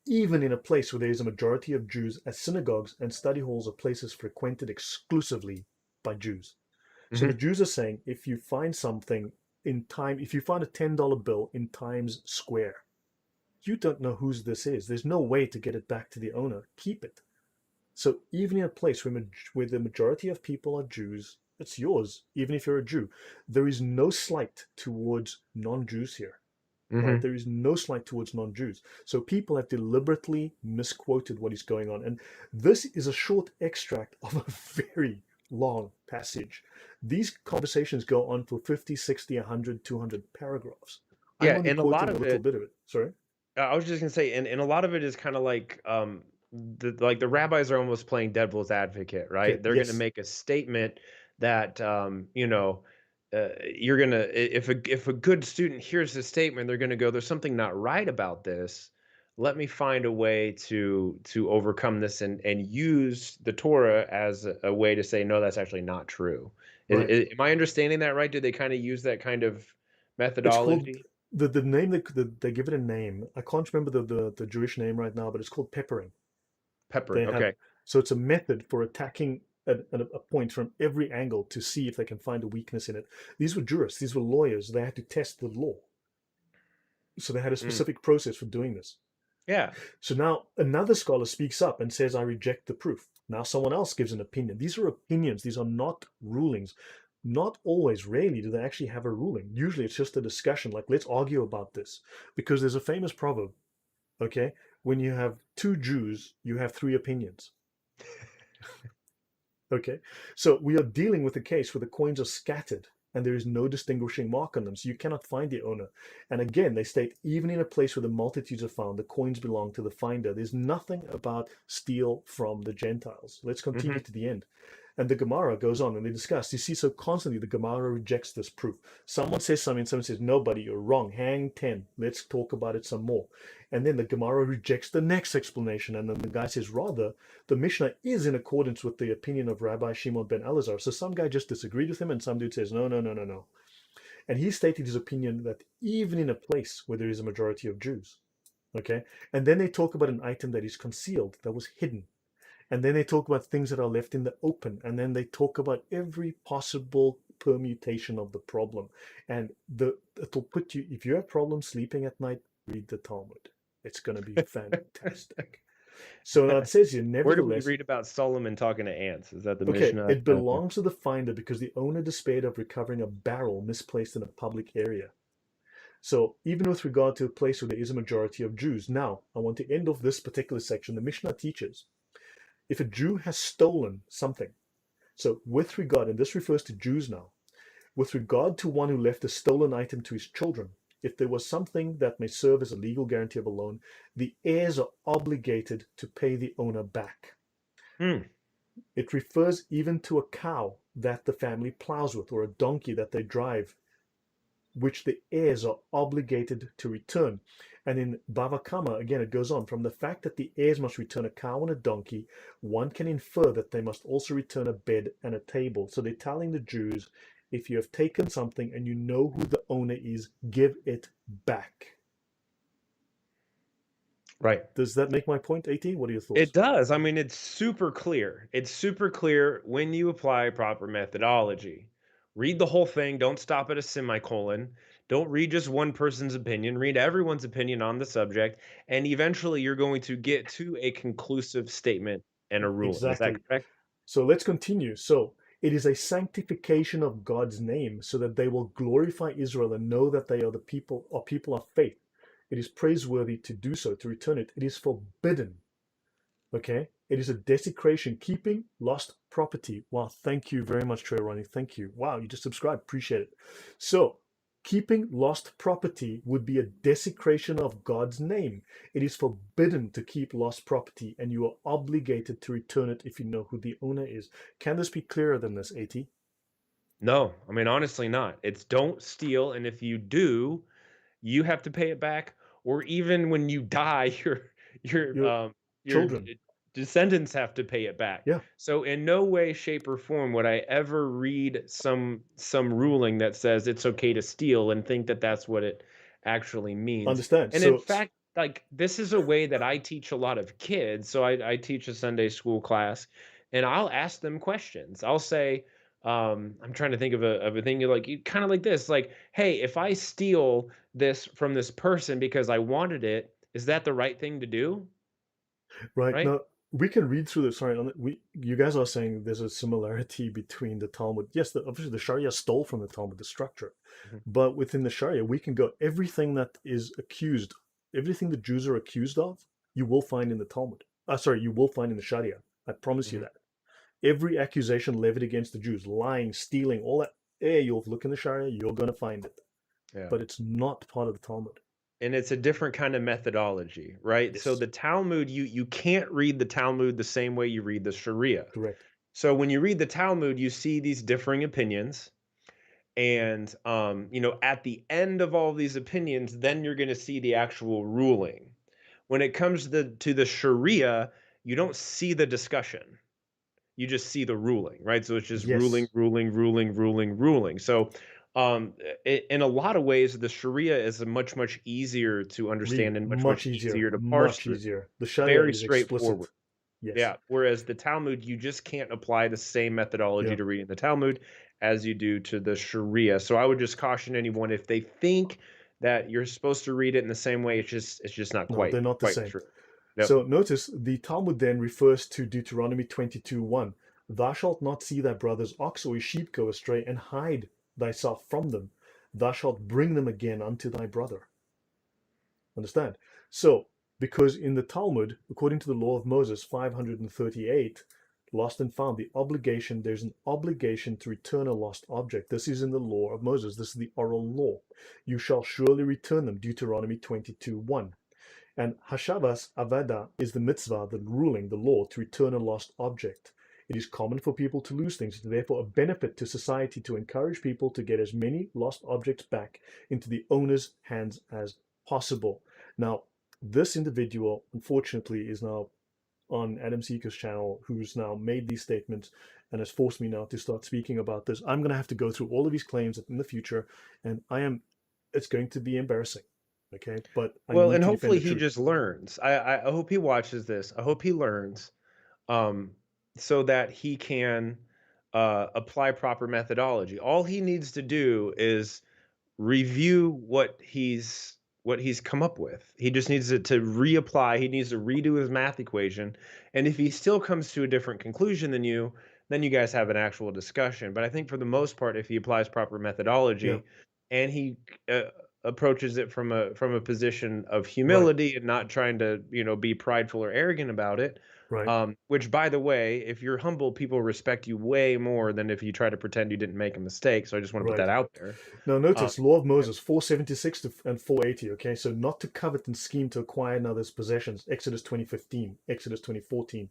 [SPEAKER 1] even in a place where there is a majority of Jews, as synagogues and study halls are places frequented exclusively by Jews. So the
[SPEAKER 2] Hmm.
[SPEAKER 1] Jews are saying if you find something if you find a $10 bill in Times Square, you don't know whose this is. There's no way to get it back to the owner. Keep it. So even in a place where the majority of people are Jews, it's yours, even if you're a Jew. There is no slight towards non-Jews here, right?
[SPEAKER 2] Hmm.
[SPEAKER 1] There is no slight towards non-Jews. So people have deliberately misquoted what is going on. And this is a short extract of a very long passage. These conversations go on for 50, 60, 100, 200 paragraphs. I'm
[SPEAKER 2] Yeah,
[SPEAKER 1] only
[SPEAKER 2] and a lot
[SPEAKER 1] quoting a
[SPEAKER 2] of
[SPEAKER 1] little
[SPEAKER 2] it.
[SPEAKER 1] bit of it. Sorry?
[SPEAKER 2] I was just gonna say, and a lot of it is kind of like the rabbis are almost playing devil's advocate,
[SPEAKER 1] Okay,
[SPEAKER 2] right? They're gonna
[SPEAKER 1] yes.
[SPEAKER 2] make a statement that you're gonna if a good student hears this statement, they're gonna go, "There's something not right about this. Let me find a way to overcome this and use the Torah as a way to say no, that's actually not true."
[SPEAKER 1] Right.
[SPEAKER 2] Am I understanding that right? Do they kind of use that kind of
[SPEAKER 1] It's called
[SPEAKER 2] methodology?
[SPEAKER 1] the name they give it a name. I can't remember the Jewish name right now, but it's called peppering.
[SPEAKER 2] Peppering.
[SPEAKER 1] They have
[SPEAKER 2] Okay.
[SPEAKER 1] so it's a method for attacking a point from every angle to see if they can find a weakness in it. These were jurists, these were lawyers. They had to test the law, so they had a
[SPEAKER 2] Mm.
[SPEAKER 1] specific process for doing this.
[SPEAKER 2] Yeah.
[SPEAKER 1] So now another scholar speaks up and says, "I reject the proof." Now someone else gives an opinion. These are opinions. These are not rulings. Not always, rarely do they actually have a ruling. Usually it's just a discussion, like let's argue about this, because there's a famous proverb. Okay, when you have two Jews, you have three opinions. Okay, so we are dealing with a case where the coins are scattered and there is no distinguishing mark on them, so you cannot find the owner. And again, they state even in a place where the multitudes are found, the coins belong to the finder. There's nothing about steal from the Gentiles. Let's continue
[SPEAKER 2] Mhm.
[SPEAKER 1] to the end. And the Gemara goes on and they discuss. You see, so constantly the Gemara rejects this proof. Someone says something, someone says, nobody, you're wrong. Hang 10. Let's talk about it some more. And then the Gemara rejects the next explanation. And then the guy says, rather, the Mishnah is in accordance with the opinion of Rabbi Shimon ben Elazar. So some guy just disagreed with him, and some dude says, no, no, no, no, no. And he stated his opinion that even in a place where there is a majority of Jews, okay, and then they talk about an item that is concealed, that was hidden. And then they talk about things that are left in the open. And then they talk about every possible permutation of the problem. And it'll put you, if you have problems sleeping at night, read the Talmud. It's going to be fantastic. So now it says here,
[SPEAKER 2] Where do we
[SPEAKER 1] nevertheless,
[SPEAKER 2] read about Solomon talking to ants? Is that the
[SPEAKER 1] okay,
[SPEAKER 2] Mishnah?
[SPEAKER 1] it belongs to the finder because the owner despaired of recovering a barrel misplaced in a public area. So even with regard to a place where there is a majority of Jews, now I want to end off this particular section. The Mishnah teaches if a Jew has stolen something, so with regard, and this refers to Jews now, with regard to one who left a stolen item to his children, if there was something that may serve as a legal guarantee of a loan, the heirs are obligated to pay the owner back.
[SPEAKER 2] Hmm.
[SPEAKER 1] It refers even to a cow that the family plows with or a donkey that they drive, which the heirs are obligated to return. And in Bava Kama, again, it goes on. From the fact that the heirs must return a cow and a donkey, one can infer that they must also return a bed and a table. So they're telling the Jews, if you have taken something and you know who the owner is, give it back.
[SPEAKER 2] Right.
[SPEAKER 1] Does that make my point, AT? What are your thoughts?
[SPEAKER 2] It does. I mean, it's super clear. It's super clear when you apply proper methodology. Read the whole thing. Don't stop at a semicolon. Don't read just one person's opinion. Read everyone's opinion on the subject. And eventually you're going to get to a conclusive statement and a ruling. Is that
[SPEAKER 1] Exactly.
[SPEAKER 2] correct?
[SPEAKER 1] So let's continue. So it is a sanctification of God's name so that they will glorify Israel and know that they are the people or people of faith. It is praiseworthy to do so, to return it. It is forbidden. Okay? It is a desecration, keeping lost property. Wow, thank you very much, Trey Ronnie. Thank you. Wow, you just subscribed. Appreciate it. So keeping lost property would be a desecration of God's name. It is forbidden to keep lost property, and you are obligated to return it if you know who the owner is. Can this be clearer than this, AT?
[SPEAKER 2] No, I mean, honestly, not. It's don't steal. And if you do, you have to pay it back, or even when you die, your
[SPEAKER 1] Your
[SPEAKER 2] your
[SPEAKER 1] children.
[SPEAKER 2] descendants have to pay it back.
[SPEAKER 1] Yeah,
[SPEAKER 2] So in no way, shape, or form would I ever read some ruling that says it's okay to steal and think that that's what it actually means.
[SPEAKER 1] understand.
[SPEAKER 2] And in
[SPEAKER 1] So,
[SPEAKER 2] fact, like this is a way that I teach a lot of kids. So I teach a Sunday school class, and I'll ask them questions. I'll say, I'm trying to think of a thing like kind of like this, like, hey, if I steal this from this person because I wanted it, is that the right thing to do?
[SPEAKER 1] right
[SPEAKER 2] Right?
[SPEAKER 1] now, we can read through this. Sorry, you guys are saying there's a similarity between the Talmud. Yes, obviously the Sharia stole from the Talmud, the structure.
[SPEAKER 2] Mhm.
[SPEAKER 1] But within the Sharia, we can go everything that is accused, everything the Jews are accused of, you will find in the Talmud. Sorry, you will find in the Sharia. I promise you
[SPEAKER 2] Mhm.
[SPEAKER 1] that. Every accusation levied against the Jews, lying, stealing, all that, you'll look in the Sharia, you're going to find it.
[SPEAKER 2] Yeah.
[SPEAKER 1] But it's not part of the Talmud.
[SPEAKER 2] And it's a different kind of methodology, right? So
[SPEAKER 1] Yes,
[SPEAKER 2] the Talmud, you can't read the Talmud the same way you read the Sharia.
[SPEAKER 1] correct.
[SPEAKER 2] So when you read the Talmud, you see these differing opinions. And at the end of all these opinions, then you're going to see the actual ruling. When it comes to the Sharia, you don't see the discussion. You just see the ruling, right? So it's just ruling,
[SPEAKER 1] Yes,
[SPEAKER 2] ruling, ruling, ruling, ruling. So in a lot of ways, the Sharia is a much easier to
[SPEAKER 1] read,
[SPEAKER 2] understand and much
[SPEAKER 1] much easier,
[SPEAKER 2] easier to parse
[SPEAKER 1] much
[SPEAKER 2] through.
[SPEAKER 1] easier. The Sharia
[SPEAKER 2] Very
[SPEAKER 1] is explicit.
[SPEAKER 2] straightforward.
[SPEAKER 1] Yes.
[SPEAKER 2] Yeah. Whereas the Talmud, you just can't apply the same methodology
[SPEAKER 1] Yeah.
[SPEAKER 2] to reading the Talmud as you do to the Sharia. So I would just caution anyone if they think that you're supposed to read it in the same way, it's just not
[SPEAKER 1] No, they're not the
[SPEAKER 2] quite
[SPEAKER 1] same.
[SPEAKER 2] true. Yep.
[SPEAKER 1] So notice the Talmud then refers to Deuteronomy 22:1. Thou shalt not see thy brother's ox or his sheep go astray, and hide thyself from them. Thou shalt bring them again unto thy brother. Understand? So, because in the Talmud, according to the law of Moses 538, lost and found, there's an obligation to return a lost object. This is in the law of Moses. This is the oral law. You shall surely return them, Deuteronomy 22:1. And Hashavas Avada is the mitzvah, the ruling, the law, to return a lost object. It is common for people to lose things. It is therefore a benefit to society to encourage people to get as many lost objects back into the owner's hands as possible. Now, this individual, unfortunately, is now on Adam Seeker's channel, who's now made these statements and has forced me now to start speaking about this. I'm going to have to go through all of these claims in the future, and it's going to be embarrassing. Okay, but I
[SPEAKER 2] Well,
[SPEAKER 1] need
[SPEAKER 2] and
[SPEAKER 1] to defend
[SPEAKER 2] hopefully
[SPEAKER 1] the
[SPEAKER 2] he
[SPEAKER 1] truth.
[SPEAKER 2] just learns. I hope he watches this. I hope he learns, um, so that he can apply proper methodology. All he needs to do is review what he's come up with. He just needs to reapply. He needs to redo his math equation. And if he still comes to a different conclusion than you, then you guys have an actual discussion. But I think for the most part, if he applies proper
[SPEAKER 1] Yeah,
[SPEAKER 2] methodology and he approaches it from a position of
[SPEAKER 1] right,
[SPEAKER 2] humility and not trying to be prideful or arrogant about it,
[SPEAKER 1] right,
[SPEAKER 2] which, by the way, if you're humble, people respect you way more than if you try to pretend you didn't make a mistake. So I just want to put
[SPEAKER 1] right.
[SPEAKER 2] that out there.
[SPEAKER 1] Now
[SPEAKER 2] Um,
[SPEAKER 1] notice Law of Moses 476 and 480, okay? So not to covet and scheme to acquire another's possessions, Exodus 20:15, Exodus 20:14.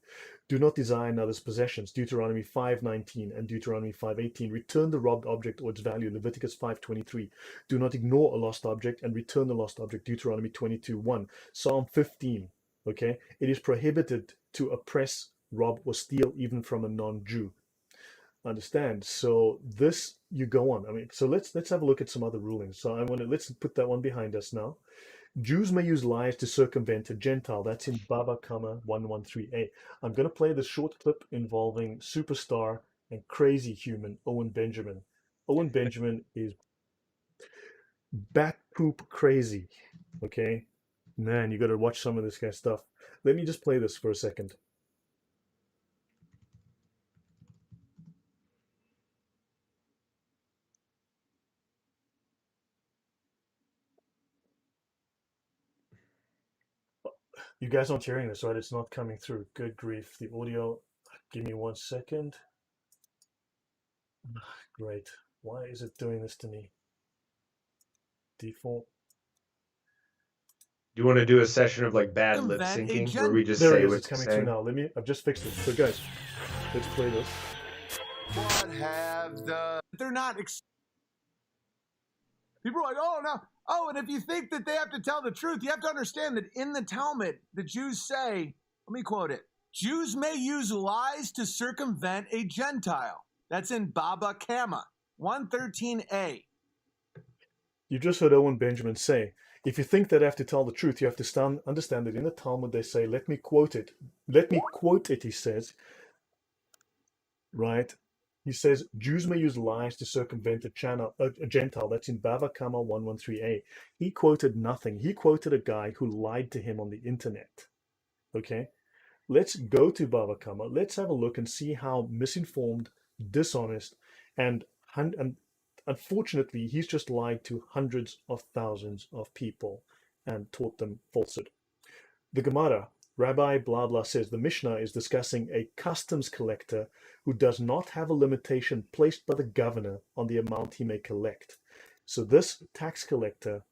[SPEAKER 1] Do not desire another's possessions, Deuteronomy 5:19 and Deuteronomy 5:18. Return the robbed object or its value, Leviticus 5:23. Do not ignore a lost object and return the lost object, Deuteronomy 22:1. Psalm 15, okay? It is prohibited to oppress, rob, or steal even from a non-Jew. Understand? So this you go on. I mean, so let's have a look at some other rulings. So I want to let's put that one behind us now. Jews may use lies to circumvent a Gentile. That's in Baba Kama 113a. I'm going to play the short clip involving superstar and crazy human Owen Benjamin. Owen Benjamin is bat poop crazy. Okay, man, you got to watch some of this guy's stuff. Let me just play this for a second. You guys aren't hearing this, right? It's not coming through. Good grief. The audio. Give me 1 second. Great. Why is it doing this to me? Default.
[SPEAKER 2] do you want to do a session of like bad lip
[SPEAKER 3] Circumvent a
[SPEAKER 2] syncing where we just
[SPEAKER 1] There it
[SPEAKER 2] say
[SPEAKER 1] is.
[SPEAKER 2] what
[SPEAKER 1] It's
[SPEAKER 2] you
[SPEAKER 1] coming through
[SPEAKER 2] say?
[SPEAKER 1] now. I've just fixed it. So guys, let's play this.
[SPEAKER 3] What have the they're not people are like, oh no, oh, and if you think that they have to tell the truth, you have to understand that in the Talmud, the Jews say, let me quote it: Jews may use lies to circumvent a Gentile. That's in Baba Kama 113a.
[SPEAKER 1] You just heard Owen Benjamin say, if you think that I have to tell the truth, you have to understand that in the Talmud they say, let me quote it. Let me quote it, he says, right? He says, Jews may use lies to circumvent a Gentile. That's in Bava Kama 113a. He quoted nothing. He quoted a guy who lied to him on the internet. Okay? Let's go to Bava Kama. Let's have a look and see how misinformed, dishonest, and, and unfortunately, he's just lied to hundreds of thousands of people and taught them falsehood. The Gemara, Rabbi blah blah says the Mishnah is discussing a customs collector who does not have a limitation placed by the governor on the amount he may collect. So this tax collector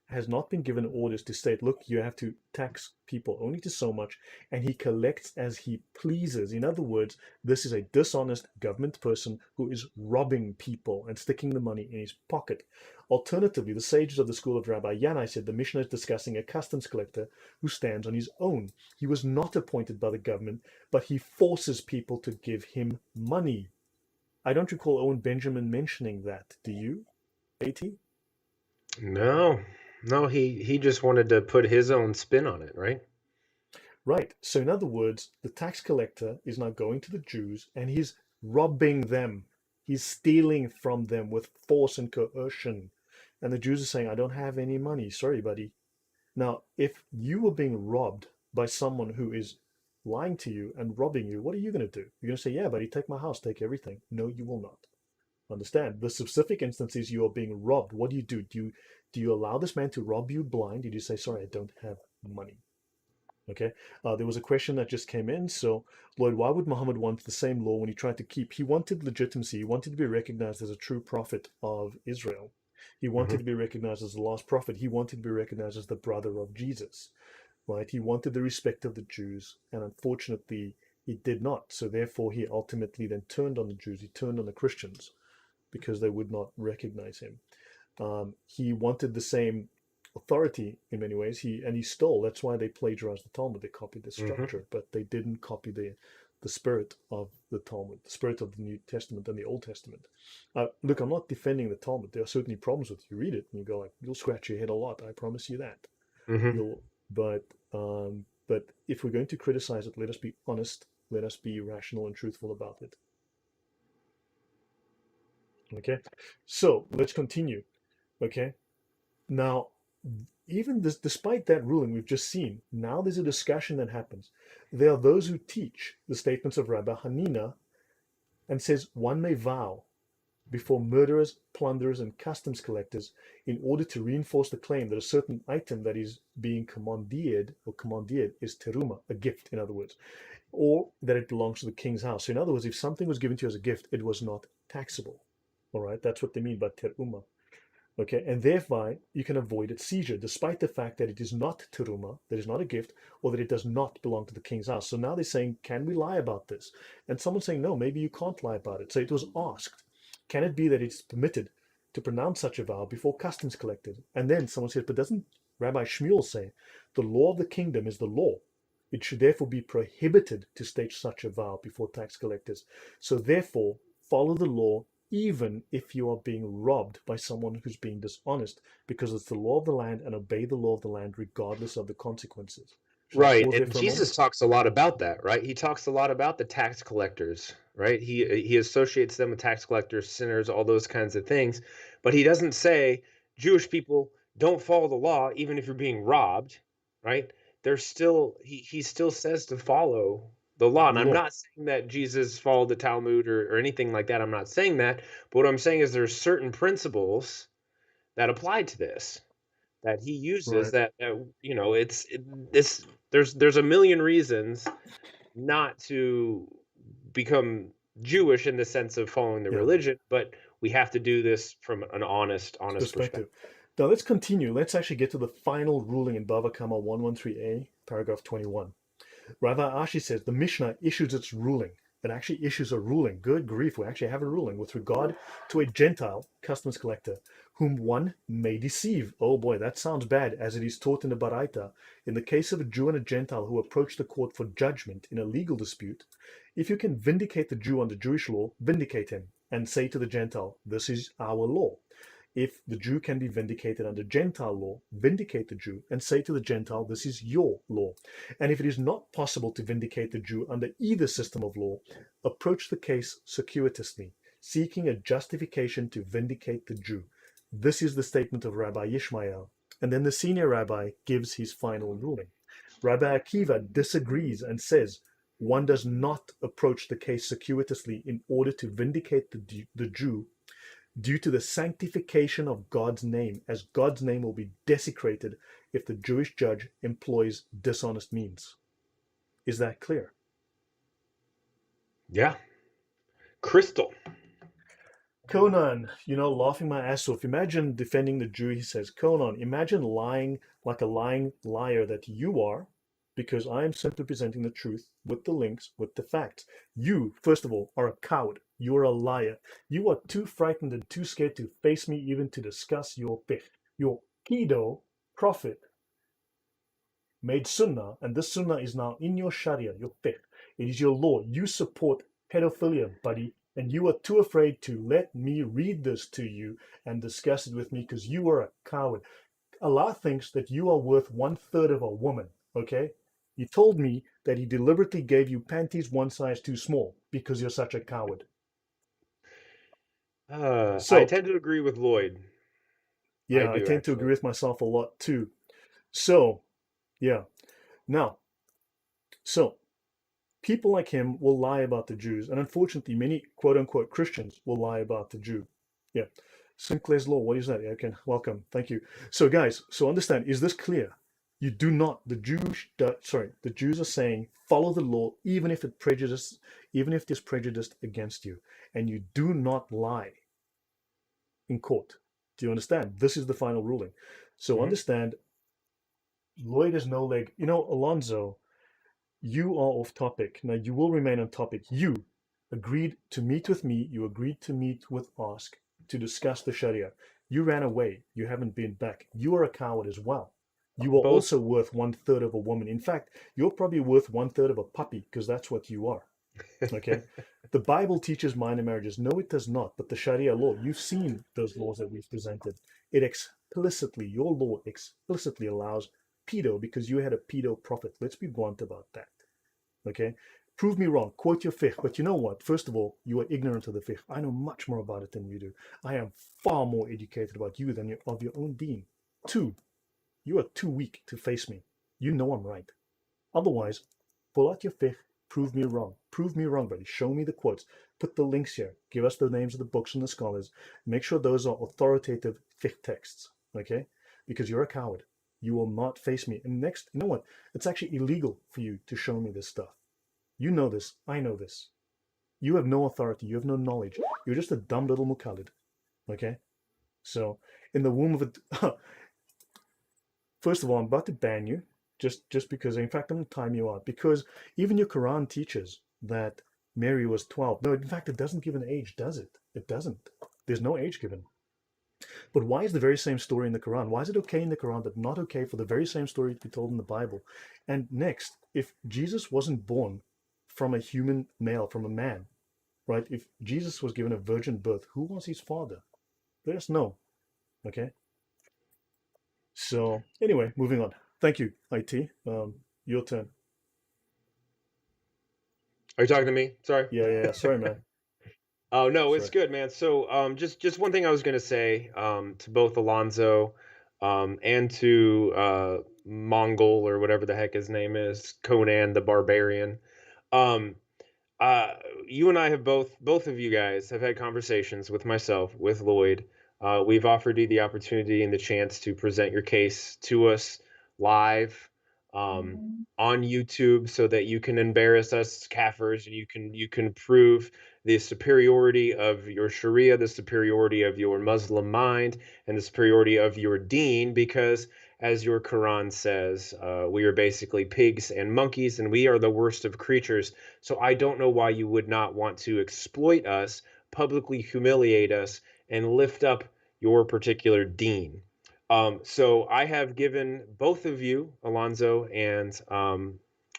[SPEAKER 1] has not been given orders to state, look, you have to tax people only to so much, and he collects as he pleases. In other words, this is a dishonest government person who is robbing people and sticking the money in his pocket. Alternatively, the sages of the school of Rabbi Yanai said the Mishnah is discussing a customs collector who stands on his own. He was not appointed by the government, but he forces people to give him money. I don't recall Owen Benjamin mentioning that. Do you, AT?
[SPEAKER 2] No, no, he just wanted to put his own spin on it, right?
[SPEAKER 1] Right. So, in other words, the tax collector is now going to the Jews and he's robbing them. He's stealing from them with force and coercion. And the Jews are saying, I don't have any money. Sorry, buddy. Now, if you were being robbed by someone who is lying to you and robbing you, what are you going to do? You're going to say, yeah, buddy, take my house, take everything. No, you will not. Understand? The specific instance is you are being robbed. What do? Do you allow this man to rob you blind? Did you say, sorry, I don't have money? Okay. There was a question that just came in. So, Lloyd, why would Muhammad want the same law when he tried to keep? He wanted legitimacy. He wanted to be recognized as a true prophet of Israel. He wanted
[SPEAKER 2] Hmm.
[SPEAKER 1] to be recognized as the last prophet. He wanted to be recognized as the brother of Jesus, right? He wanted the respect of the Jews, and unfortunately, He did not. So therefore, he ultimately then turned on the Jews. He turned on the Christians because they would not recognize him. He wanted the same authority in many ways. He stole. That's why they plagiarized the Talmud. They copied the
[SPEAKER 2] Hmm.
[SPEAKER 1] structure, but they didn't copy the spirit of the Talmud, the spirit of the New Testament and the Old Testament. Look, I'm not defending the Talmud. There are certainly problems with it. You read it and you go like, you'll scratch your head a lot. I promise you that.
[SPEAKER 2] Hmm.
[SPEAKER 1] You'll, but if we're going to criticize it, let us be honest. Let us be rational and truthful about it. Okay. So let's continue. Okay. Now, even this, despite that ruling we've just seen, now there's a discussion that happens. There are those who teach the statements of Rabbi Hanina and says one may vow before murderers, plunderers, and customs collectors in order to reinforce the claim that a certain item that is being commandeered is teruma, a gift, in other words, or that it belongs to the king's house. So in other words, if something was given to you as a gift, it was not taxable. All right, that's what they mean by teruma. Okay, and thereby you can avoid its seizure, despite the fact that it is not teruma, that is not a gift, or that it does not belong to the king's house. So now they're saying, can we lie about this? And someone's saying, no, maybe you can't lie about it. So it was asked, can it be that it's permitted to pronounce such a vow before customs collected? And then someone said, but doesn't Rabbi Shmuel say, the law of the kingdom is the law? It should therefore be prohibited to state such a vow before tax collectors. So therefore, follow the law even if you are being robbed by someone who's being dishonest, because it's the law of the land, and obey the law of the land regardless of the consequences. Should I
[SPEAKER 2] Right,
[SPEAKER 1] pause there
[SPEAKER 2] and
[SPEAKER 1] for a moment?
[SPEAKER 2] Jesus talks a lot about that, right? He talks a lot about the tax collectors, right? He associates them with tax collectors, sinners, all those kinds of things, but he doesn't say Jewish people don't follow the law even if you're being robbed, right? There's still he still says to follow the law. And
[SPEAKER 1] The
[SPEAKER 2] I'm
[SPEAKER 1] law,
[SPEAKER 2] not saying that Jesus followed the Talmud or anything like that. I'm not saying that, but what I'm saying is there's certain principles that apply to this that he uses
[SPEAKER 1] right?
[SPEAKER 2] that this there's a million reasons not to become Jewish in the sense of following the
[SPEAKER 1] Yeah,
[SPEAKER 2] religion, but we have to do this from an honest perspective.
[SPEAKER 1] perspective. Now let's continue. Let's actually get to the final ruling in Bava Kama 113a, paragraph 21. Rabbi Ashi says the Mishnah issues its ruling. It actually issues a ruling. Good grief, we actually have a ruling with regard to a Gentile customs collector whom one may deceive. Oh boy, that sounds bad, as it is taught in the Baraita. In the case of a Jew and a Gentile who approach the court for judgment in a legal dispute, if you can vindicate the Jew under Jewish law, vindicate him and say to the Gentile, this is our law. If the Jew can be vindicated under Gentile law, vindicate the Jew and say to the Gentile, this is your law. And if it is not possible to vindicate the Jew under either system of law, approach the case circuitously, seeking a justification to vindicate the Jew. This is the statement of Rabbi Yishmael. And then the senior rabbi gives his final ruling. Rabbi Akiva disagrees and says one does not approach the case circuitously in order to vindicate the Jew due to the sanctification of God's name, as God's name will be desecrated if the Jewish judge employs dishonest means. Is that clear?
[SPEAKER 2] Yeah. Crystal.
[SPEAKER 1] Conan, laughing my ass off. Imagine defending the Jew. He says, Conan, imagine lying like a lying liar that you are, because I am simply presenting the truth with the links, with the facts. You, first of all, are a coward. You are a liar. You are too frightened and too scared to face me even to discuss your pech. Your Kido prophet made sunnah, and this sunnah is now in your sharia, your fiqh. It is your law. You support pedophilia, buddy, and you are too afraid to let me read this to you and discuss it with me because you are a coward. Allah thinks that you are worth 1/3 of a woman, okay? He told me that he deliberately gave you panties one size too small because you're such a coward.
[SPEAKER 2] I
[SPEAKER 1] So,
[SPEAKER 2] tend to agree with Lloyd. I
[SPEAKER 1] yeah, I
[SPEAKER 2] do
[SPEAKER 1] tend to
[SPEAKER 2] actually.
[SPEAKER 1] agree with myself a lot too. So, yeah. Now, so people like him will lie about the Jews, and unfortunately, many quote unquote Christians will lie about the Jew. Yeah. Sinclair's Law, what is that? Yeah, okay, welcome. Thank you. So, guys, so understand, is this clear? You do not, the Jews are saying follow the law even if it is prejudiced against you, and you do not lie in court. Do you understand? This is the final ruling. So
[SPEAKER 2] Hmm.
[SPEAKER 1] understand, Lloyd has no leg. Alonzo, You are off topic. Now you will remain on topic. You agreed to meet with me. You agreed to meet with Ask to discuss the Sharia. You ran away. You haven't been back. You are a coward as well. You are
[SPEAKER 2] Both.
[SPEAKER 1] also worth one third of a woman. In fact, you're probably worth one third of a puppy because that's what you are. Okay. The Bible teaches minor marriages. No, it does not. But the Sharia law, you've seen those laws that we've presented. It explicitly, your law explicitly allows pedo because you had a pedo prophet. Let's be blunt about that. Okay. Prove me wrong. Quote your fiqh. But you know what? First of all, you are ignorant of the fiqh. I know much more about it than you do. I am far more educated about you than of your own deen. Two, you are too weak to face me. You know I'm right. Otherwise, pull out your fiqh, prove me wrong. Prove me wrong, buddy. Show me the quotes. Put the links here. Give us the names of the books and the scholars. Make sure those are authoritative fiqh texts, okay? Because you're a coward. You will not face me. And next, you know what? It's actually illegal for you to show me this stuff. You know this. I know this. You have no authority. You have no knowledge. You're just a dumb little mukallid, okay? So, in the womb of a... First of all, I'm about to ban you just because, in fact, I'm going to time you out because even your Quran teaches that Mary was 12. No, in fact, it doesn't give an age, does it? It doesn't. There's no age given. But why is the very same story in the Quran? Why is it okay in the Quran but not okay for the very same story to be told in the Bible? And next, if Jesus wasn't born from a human male, from a man, right? If Jesus was given a virgin birth, who was his father? Let us know, okay? So anyway, moving on. Thank you, IT. Your turn.
[SPEAKER 2] Are you talking to me? Sorry.
[SPEAKER 1] Yeah. Sorry, man.
[SPEAKER 2] Oh no, it's
[SPEAKER 1] Sorry.
[SPEAKER 2] good, man. So just one thing I was gonna say to both Alonzo and to Mongol or whatever the heck his name is, Conan the Barbarian. Um, uh, you and I have both of you guys have had conversations with myself, with Lloyd. We've offered you the opportunity and the chance to present your case to us live on YouTube so that you can embarrass us kafirs and you can prove the superiority of your Sharia, the superiority of your Muslim mind, and the superiority of your deen, because as your Quran says, we are basically pigs and monkeys, and we are the worst of creatures. So I don't know why you would not want to exploit us, publicly humiliate us, and lift up your particular deen. So I have given both of you, Alonzo and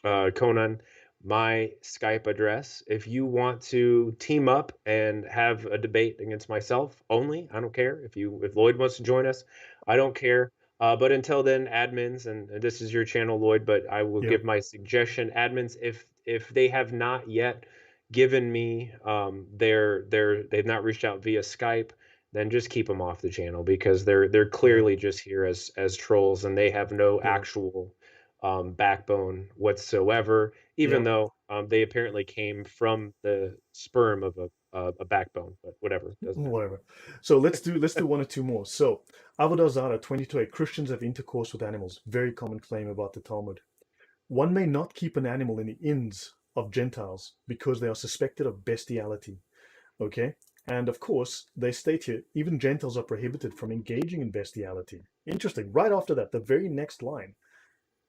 [SPEAKER 2] Conan, my Skype address. If you want to team up and have a debate against myself only, I don't care. If Lloyd wants to join us, I don't care. But until then, admins, and this is your channel, Lloyd, but I will
[SPEAKER 1] Yeah.
[SPEAKER 2] give my suggestion. Admins, if they have not yet given me they've not reached out via Skype, then just keep them off the channel because they're
[SPEAKER 1] Yeah.
[SPEAKER 2] clearly just here as trolls and they have no
[SPEAKER 1] Yeah.
[SPEAKER 2] actual backbone whatsoever, even
[SPEAKER 1] Yeah.
[SPEAKER 2] though they apparently came from the sperm of a backbone. But whatever, doesn't matter.
[SPEAKER 1] Whatever. So let's do one or two more. So Avodah Zarah 22:8. Christians have intercourse with animals. Very common claim about the Talmud. One may not keep an animal in the inns of Gentiles because they are suspected of bestiality. Okay? And of course, they state here, even Gentiles are prohibited from engaging in bestiality. Interesting. Right after that, the very next line,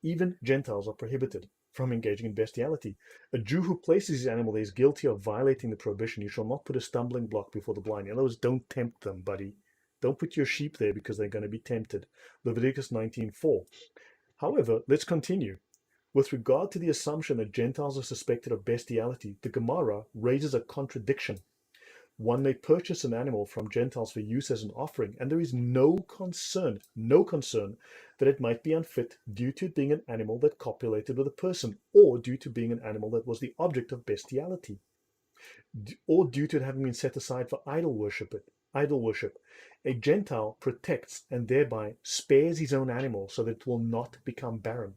[SPEAKER 1] even Gentiles are prohibited from engaging in bestiality. A Jew who places his animal there is guilty of violating the prohibition. You shall not put a stumbling block before the blind. In other words, don't tempt them, buddy. Don't put your sheep there because they're going to be tempted. Leviticus 19:4. However, let's continue. With regard to the assumption that Gentiles are suspected of bestiality, the Gemara raises a contradiction. One may purchase an animal from Gentiles for use as an offering, and there is no concern that it might be unfit due to it being an animal that copulated with a person, or due to being an animal that was the object of bestiality, or due to it having been set aside for idol worship. A Gentile protects and thereby spares his own animal so that it will not become barren.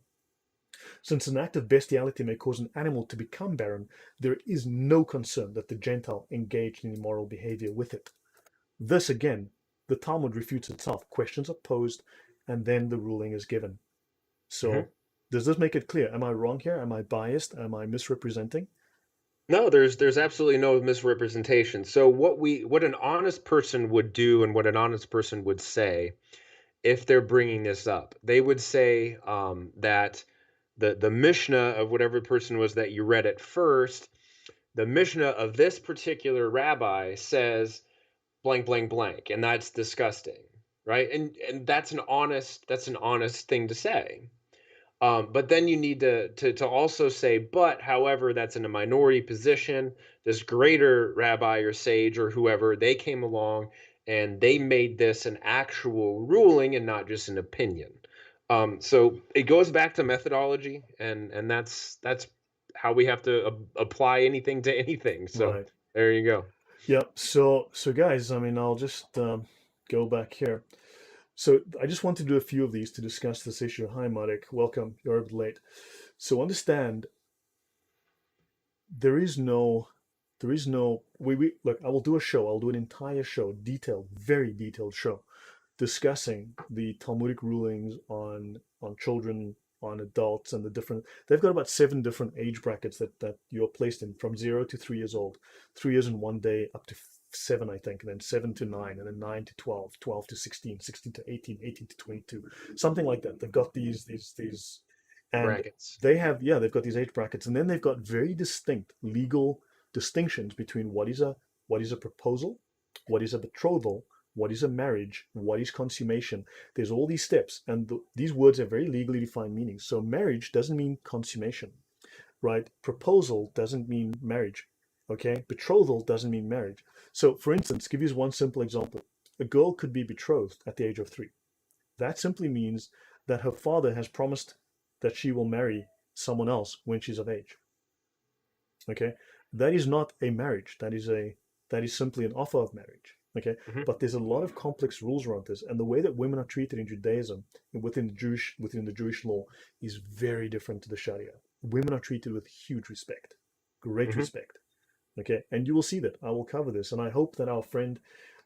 [SPEAKER 1] Since an act of bestiality may cause an animal to become barren, there is no concern that the Gentile engaged in immoral behavior with it. This again, the Talmud refutes itself. Questions are posed, and then the ruling is given.
[SPEAKER 2] Mhm.
[SPEAKER 1] So, does this make it clear? Am I wrong here? Am I biased? Am I misrepresenting?
[SPEAKER 2] No, there's absolutely no misrepresentation. So what an honest person would do and what an honest person would say if they're bringing this up, they would say that the Mishnah of whatever person was that you read at first, the Mishnah of this particular rabbi says blank, blank, blank, and that's disgusting, right? And that's an honest thing to say. But then you need to also say, but however, that's in a minority position. This greater rabbi or sage or whoever, they came along and they made this an actual ruling and not just an opinion. So it goes back to methodology, and that's how we have to apply anything to anything. So
[SPEAKER 1] Right.
[SPEAKER 2] there you go.
[SPEAKER 1] Yeah. So guys, I mean, I'll just go back here. So I just want to do a few of these to discuss this issue. Hi, Marek. Welcome. You're a bit late. So understand, there is no, we look. I will do a show. I'll do an entire show, detailed, very detailed show, discussing the Talmudic rulings on children, on adults, and the different. They've got about 7 different age brackets that you're placed in, from 0 to 3 years old, 3 years and 1 day, up to 7, I think, and then 7 to 9, and then 9 to 12, 12 to 16, 16 to 18, 18 to 22, something like that. They've got these, and
[SPEAKER 2] Brackets.
[SPEAKER 1] they've got these age brackets, and then they've got very distinct legal distinctions between what is a proposal, what is a betrothal, what is a marriage, what is consummation. There's all these steps, and these words have very legally defined meanings. So marriage doesn't mean consummation, right? Proposal doesn't mean marriage, okay? Betrothal doesn't mean marriage. So for instance, give you one simple example. A girl could be betrothed at the age of 3. That simply means that her father has promised that she will marry someone else when she's of age. Okay, that is not a marriage. That is simply an offer of marriage. Okay,
[SPEAKER 2] Mhm.
[SPEAKER 1] but there's a lot of complex rules around this, and the way that women are treated in Judaism and within the Jewish law is very different to the Sharia. Women are treated with huge respect, great
[SPEAKER 2] Mhm.
[SPEAKER 1] respect. Okay, and you will see that. I will cover this, and I hope that our friend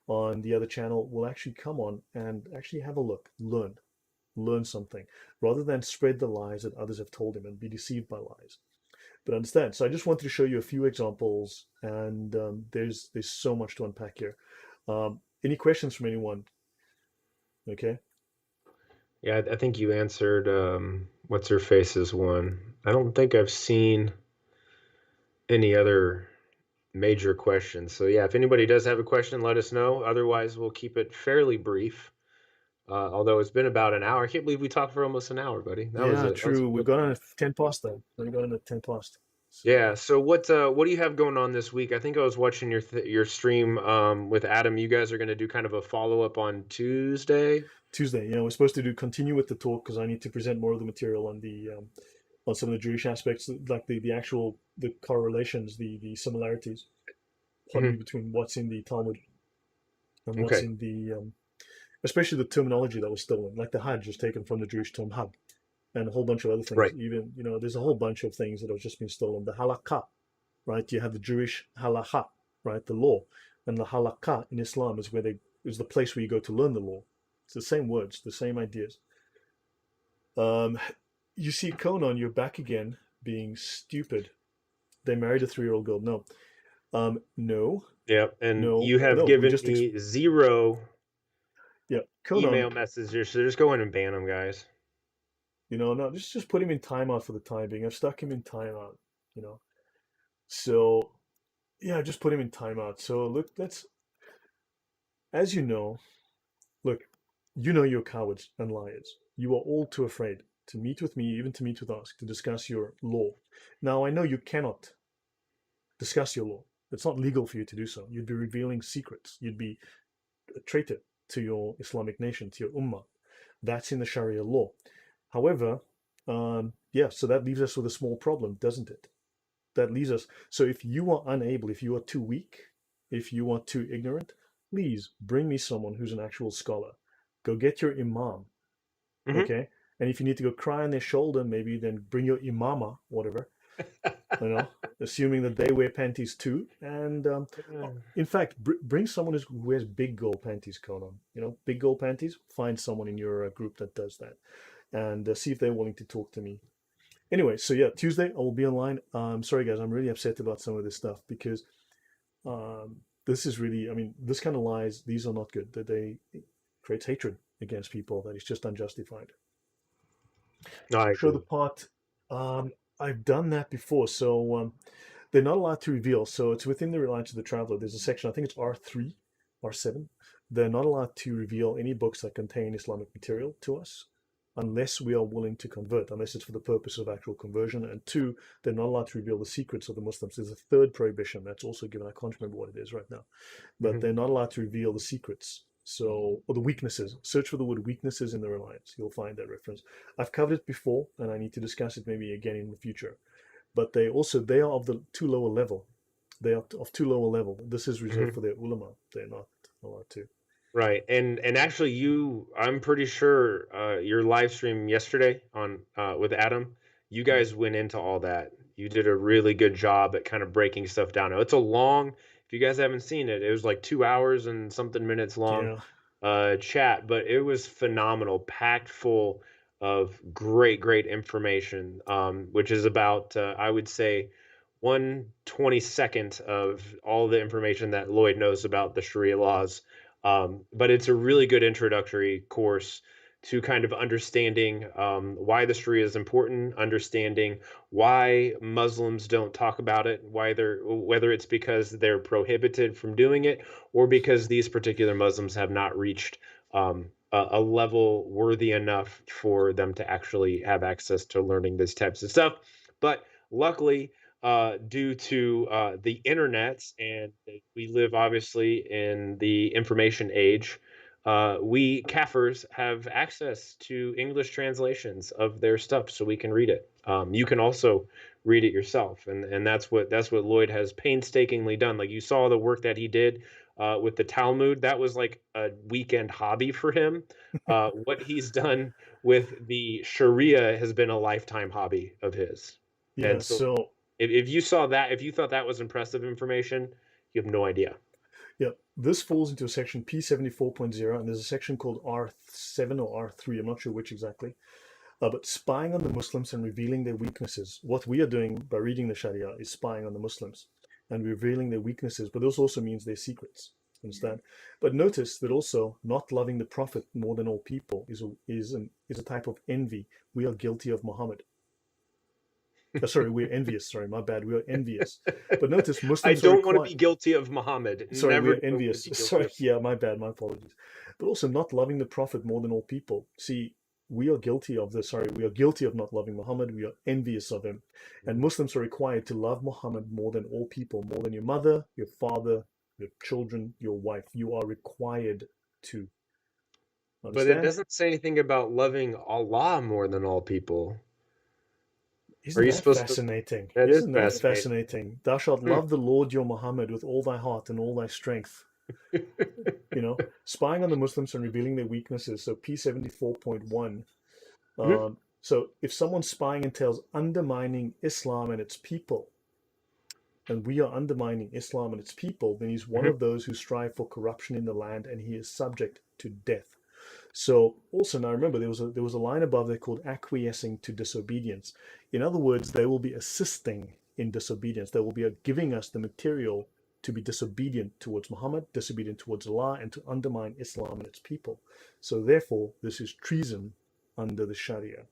[SPEAKER 1] on the other channel will actually come on and actually have a look, learn something, rather than spread the lies that others have told him and be deceived by lies. But understand. So I just wanted to show you a few examples, and there's so much to unpack here. Any questions from anyone? Okay.
[SPEAKER 2] Yeah, I think you answered what's her face's one. I don't think I've seen any other major questions. So yeah, if anybody does have a question, let us know. Otherwise, we'll keep it fairly brief. Although it's been about an hour. I can't believe we talked for almost an hour, buddy.
[SPEAKER 1] Yeah,
[SPEAKER 2] That was a
[SPEAKER 1] true. We've
[SPEAKER 2] quick
[SPEAKER 1] got
[SPEAKER 2] one.
[SPEAKER 1] on at 10 past then. We got on at 10 past.
[SPEAKER 2] Yeah.
[SPEAKER 1] So
[SPEAKER 2] So what do you have going on this week? I think I was watching your stream with Adam. You guys are going to do kind of a follow up on Tuesday.
[SPEAKER 1] Tuesday, we're supposed to continue with the talk because I need to present more of the material on some of the Jewish aspects, like the correlations, the similarities, pardon me,
[SPEAKER 2] Hmm.
[SPEAKER 1] between what's in the Talmud and what's
[SPEAKER 2] Okay.
[SPEAKER 1] in especially the terminology that was stolen. Like the Hajj was taken from the Jewish term Hajj, and a whole bunch of other things.
[SPEAKER 2] Right.
[SPEAKER 1] Even, there's a whole bunch of things that have just been stolen. The halakha, right? You have the Jewish halakha, right? The law. And the halakha in Islam is the place where you go to learn the law. It's the same words, the same ideas. Um, you see, Conan, you're back again being stupid. They married a 3-year-old girl. No. No,
[SPEAKER 2] Yeah. And
[SPEAKER 1] no,
[SPEAKER 2] you have
[SPEAKER 1] no. We
[SPEAKER 2] given
[SPEAKER 1] just,
[SPEAKER 2] me zero
[SPEAKER 1] yeah, Conan,
[SPEAKER 2] email messages, so just go in and ban them, guys.
[SPEAKER 1] no, just put him in timeout for the time being. I've stuck him in timeout, you know. So, yeah, just put him in timeout. So, look, as you know, look, you're cowards and liars. You are all too afraid to meet with me, even to meet with us, to discuss your law. Now, I know you cannot discuss your law. It's not legal for you to do so. You'd be revealing secrets. You'd be a traitor to your Islamic nation, to your ummah. That's in the Sharia law. However, yeah, so that leaves us with a small problem, doesn't it? That leaves us. So if you are unable, if you are too weak, if you are too ignorant, please bring me someone who's an actual scholar. Go get your imam,
[SPEAKER 2] Hmm.
[SPEAKER 1] okay? And if you need to go cry on their shoulder, maybe then bring your imama, whatever, you know, assuming that they wear panties too. And in fact, bring someone who wears big gold panties, Conan. Big gold panties. Find someone in your group that does that, and see if they're willing to talk to me. Anyway, so yeah, Tuesday I will be online. Sorry guys, I'm really upset about some of this stuff because this is really, I mean, this kind of lies. These are not good. That they creates hatred against people that is just unjustified.
[SPEAKER 2] No, I
[SPEAKER 1] Show the
[SPEAKER 2] agree.
[SPEAKER 1] part. Um, I've done that before. So they're not allowed to reveal. So it's within the reliance of the traveler. There's a section, I think it's R3, R7. They're not allowed to reveal any books that contain Islamic material to us unless we are willing to convert, unless it's for the purpose of actual conversion. And two, they're not allowed to reveal the secrets of the Muslims. There's a third prohibition that's also given. I can't remember what it is right now, but
[SPEAKER 2] Mhm.
[SPEAKER 1] they're not allowed to reveal the secrets. So, or the weaknesses. Search for the word weaknesses in the reliance. You'll find that reference. I've covered it before, and I need to discuss it maybe again in the future. But they are of the too lower level. They are of too lower level. This is reserved
[SPEAKER 2] Mhm.
[SPEAKER 1] for their ulama. They're not allowed to.
[SPEAKER 2] Right. And actually I'm pretty sure your live stream yesterday on with Adam, you
[SPEAKER 1] Yeah,
[SPEAKER 2] guys went into all that. You did a really good job at kind of breaking stuff down. Now, it's a long, if you guys haven't seen it, it was like 2 hours and something minutes long
[SPEAKER 1] yeah,
[SPEAKER 2] chat, but it was phenomenal, packed full of great information, which is about I would say 1/22 of all the information that Lloyd knows about the Sharia laws. But it's a really good introductory course to kind of understanding why the Sharia is important, understanding why Muslims don't talk about it, whether it's because they're prohibited from doing it or because these particular Muslims have not reached a level worthy enough for them to actually have access to learning these types of stuff. But luckily, due to the internet, and we live obviously in the information age, we Kafirs have access to English translations of their stuff, so we can read it. You can also read it yourself, and that's what Lloyd has painstakingly done. Like you saw the work that he did with the Talmud, that was like a weekend hobby for him. What he's done with the Sharia has been a lifetime hobby of his.
[SPEAKER 1] yeah.
[SPEAKER 2] And so
[SPEAKER 1] So
[SPEAKER 2] if you saw that, if you thought that was impressive information, you have no idea.
[SPEAKER 1] yeah, this falls into a section P74.0, and there's a section called R7 or R3. I'm not sure which exactly. But spying on the Muslims and revealing their weaknesses. What we are doing by reading the Sharia is spying on the Muslims and revealing their weaknesses, but this also means their secrets. Understand? But notice that also not loving the Prophet more than all people is a type of envy. We are guilty of Muhammad. Sorry, we're envious. Sorry, my bad. We are envious. But notice
[SPEAKER 2] I
[SPEAKER 1] Muslims are
[SPEAKER 2] don't want to
[SPEAKER 1] required.
[SPEAKER 2] be guilty of Muhammad.
[SPEAKER 1] Sorry, we
[SPEAKER 2] Never
[SPEAKER 1] are
[SPEAKER 2] do I want to
[SPEAKER 1] envious.
[SPEAKER 2] be guilty
[SPEAKER 1] Sorry,
[SPEAKER 2] of
[SPEAKER 1] yeah, my bad. My apologies. But also not loving the Prophet more than all people. See, we are guilty of this. Sorry, we are guilty of not loving Muhammad. We are envious of him. And
[SPEAKER 2] Muhammad.
[SPEAKER 1] Muslims are required to love Muhammad more than all people, more than your mother, your father, your children, your wife. You are required to.
[SPEAKER 2] But it
[SPEAKER 1] Understand?
[SPEAKER 2] doesn't say anything about loving Allah more than all people. Are
[SPEAKER 1] Isn't
[SPEAKER 2] you
[SPEAKER 1] that
[SPEAKER 2] supposed to?
[SPEAKER 1] fascinating?
[SPEAKER 2] That is
[SPEAKER 1] Isn't that
[SPEAKER 2] fascinating.
[SPEAKER 1] fascinating? Thou shalt
[SPEAKER 2] Hmm.
[SPEAKER 1] love the Lord your Muhammad with all thy heart and all thy strength. Spying on the Muslims and revealing their weaknesses. So P74.1.
[SPEAKER 2] Mhm.
[SPEAKER 1] So if someone's spying entails undermining Islam and its people, and we are undermining Islam and its people, then he's one
[SPEAKER 2] Mhm.
[SPEAKER 1] of those who strive for corruption in the land, and he is subject to death. So also now remember there was a line above there called acquiescing to disobedience. In other words, they will be assisting in disobedience. They will be giving us the material to be disobedient towards Muhammad, disobedient towards Allah, and to undermine Islam and its people. So therefore, this is treason under the Sharia.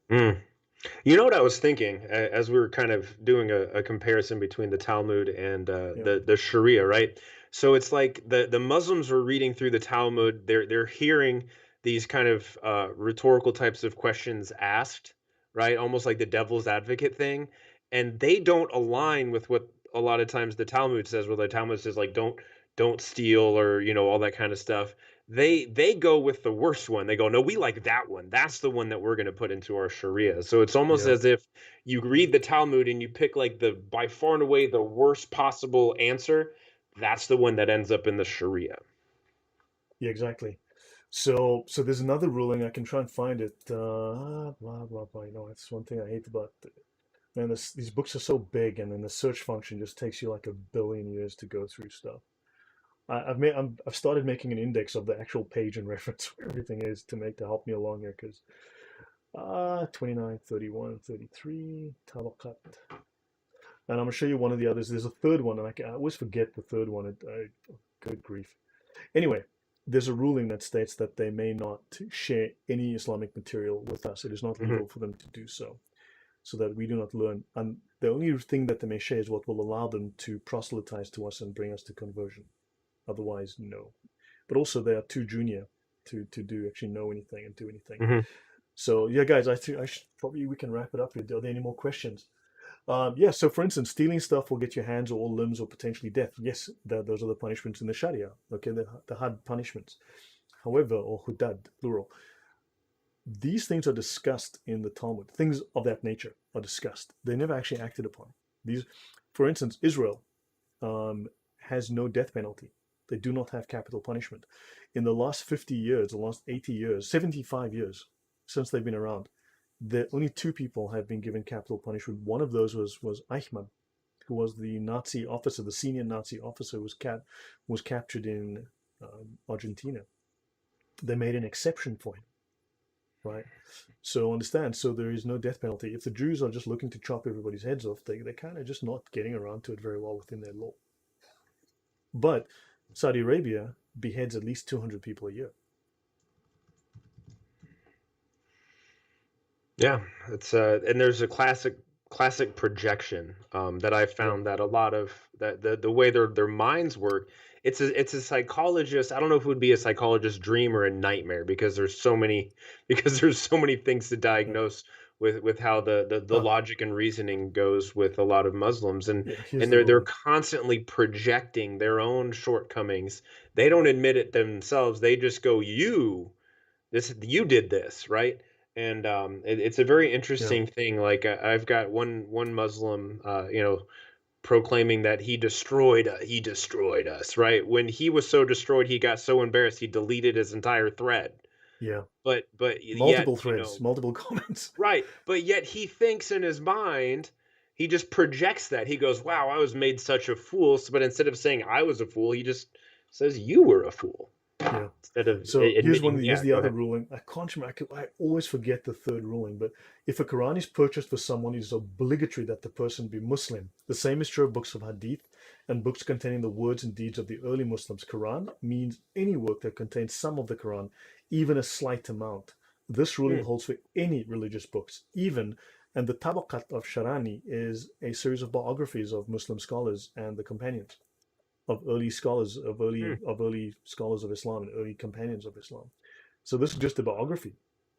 [SPEAKER 2] Mm. You know what I was thinking as we were kind of doing a comparison between the Talmud and
[SPEAKER 1] Yeah,
[SPEAKER 2] the Sharia, right? So it's like the Muslims were reading through the Talmud. They're hearing these kind of rhetorical types of questions asked, right? Almost like the devil's advocate thing, and they don't align with what a lot of times the Talmud says. Where the Talmud says like don't steal or all that kind of stuff. They go with the worst one. They go, no, we like that one. That's the one that we're going to put into our Sharia. So it's almost
[SPEAKER 1] yeah,
[SPEAKER 2] as if you read the Talmud and you pick like the by far and away the worst possible answer. That's the one that ends up in the Sharia.
[SPEAKER 1] yeah, exactly. So there's another ruling. I can try and find it. Blah blah blah. That's one thing I hate about. Man, these books are so big, and then the search function just takes you like a billion years to go through stuff. I've started making an index of the actual page and reference where everything is to help me along here because 29, 31, 33, Talakat. And I'm gonna show you one of the others. There's a third one, and I always forget the third one. Good grief. Anyway, there's a ruling that states that they may not share any Islamic material with us. It is not
[SPEAKER 2] Mhm.
[SPEAKER 1] legal for them to do so. so that we do not learn. And the only thing that they may share is what will allow them to proselytize to us and bring us to conversion. Otherwise, no. But also, they are too junior to do actually know anything and do anything.
[SPEAKER 2] Hmm.
[SPEAKER 1] So yeah, guys, I think I should probably we can wrap it up here. Are there any more questions? Yeah. So for instance, stealing stuff will get your hands or all limbs or potentially death. Yes, those are the punishments in the Sharia. Okay, the hard punishments. However, or hudad, plural, these things are discussed in the Talmud. Things of that nature are discussed. They're never actually acted upon. These, for instance, Israel has no death penalty. They do not have capital punishment. In the last 50 years, the last 80 years, 75 years since they've been around, only two people have been given capital punishment. One of those was Eichmann, who was the Nazi officer, the senior Nazi officer, was captured in Argentina. They made an exception for him, right? So understand, so there is no death penalty. If the Jews are just looking to chop everybody's heads off, they're kind of just not getting around to it very well within their law. But Saudi Arabia beheads at least 200 people a year.
[SPEAKER 2] Yeah, it's and there's a classic projection that I
[SPEAKER 1] Yeah,
[SPEAKER 2] found that a lot of that the way their minds work. It's a psychologist. I don't know if it would be a psychologist's dream or a nightmare because there's so many because there's so many things to
[SPEAKER 1] yeah.
[SPEAKER 2] diagnose with how the
[SPEAKER 1] Huh.
[SPEAKER 2] logic and reasoning goes with a lot of Muslims,
[SPEAKER 1] Yeah, here's
[SPEAKER 2] and
[SPEAKER 1] the
[SPEAKER 2] they're
[SPEAKER 1] ruling.
[SPEAKER 2] constantly projecting their own shortcomings. They don't admit it themselves. They just go, you did this, right? And it's a very
[SPEAKER 1] Yeah,
[SPEAKER 2] interesting thing. Like I've got one Muslim, proclaiming that he destroyed us, right? When he was so destroyed, he got so embarrassed he deleted his entire thread.
[SPEAKER 1] yeah.
[SPEAKER 2] But yet,
[SPEAKER 1] Multiple threads, multiple comments.
[SPEAKER 2] right? But yet he thinks in his mind, he just projects that. He goes, "Wow, I was made such a fool." But instead of saying I was a fool, he just says you were a fool
[SPEAKER 1] Yeah.
[SPEAKER 2] instead of
[SPEAKER 1] So
[SPEAKER 2] admitting.
[SPEAKER 1] here's
[SPEAKER 2] Yeah,
[SPEAKER 1] the
[SPEAKER 2] go
[SPEAKER 1] other
[SPEAKER 2] ahead.
[SPEAKER 1] ruling. I can't remember. I always forget the third ruling. But if a Quran is purchased for someone, it is obligatory that the person be Muslim. The same is true of books of Hadith and books containing the words and deeds of the early Muslims. Quran means any work that contains some of the Quran, even a slight amount. This ruling
[SPEAKER 2] Hmm.
[SPEAKER 1] holds for any religious books, even and the Tabaqat of Sharani is a series of biographies of Muslim scholars and the companions of early scholars
[SPEAKER 2] Hmm.
[SPEAKER 1] of early scholars of Islam and early companions of Islam. So this is just a biography,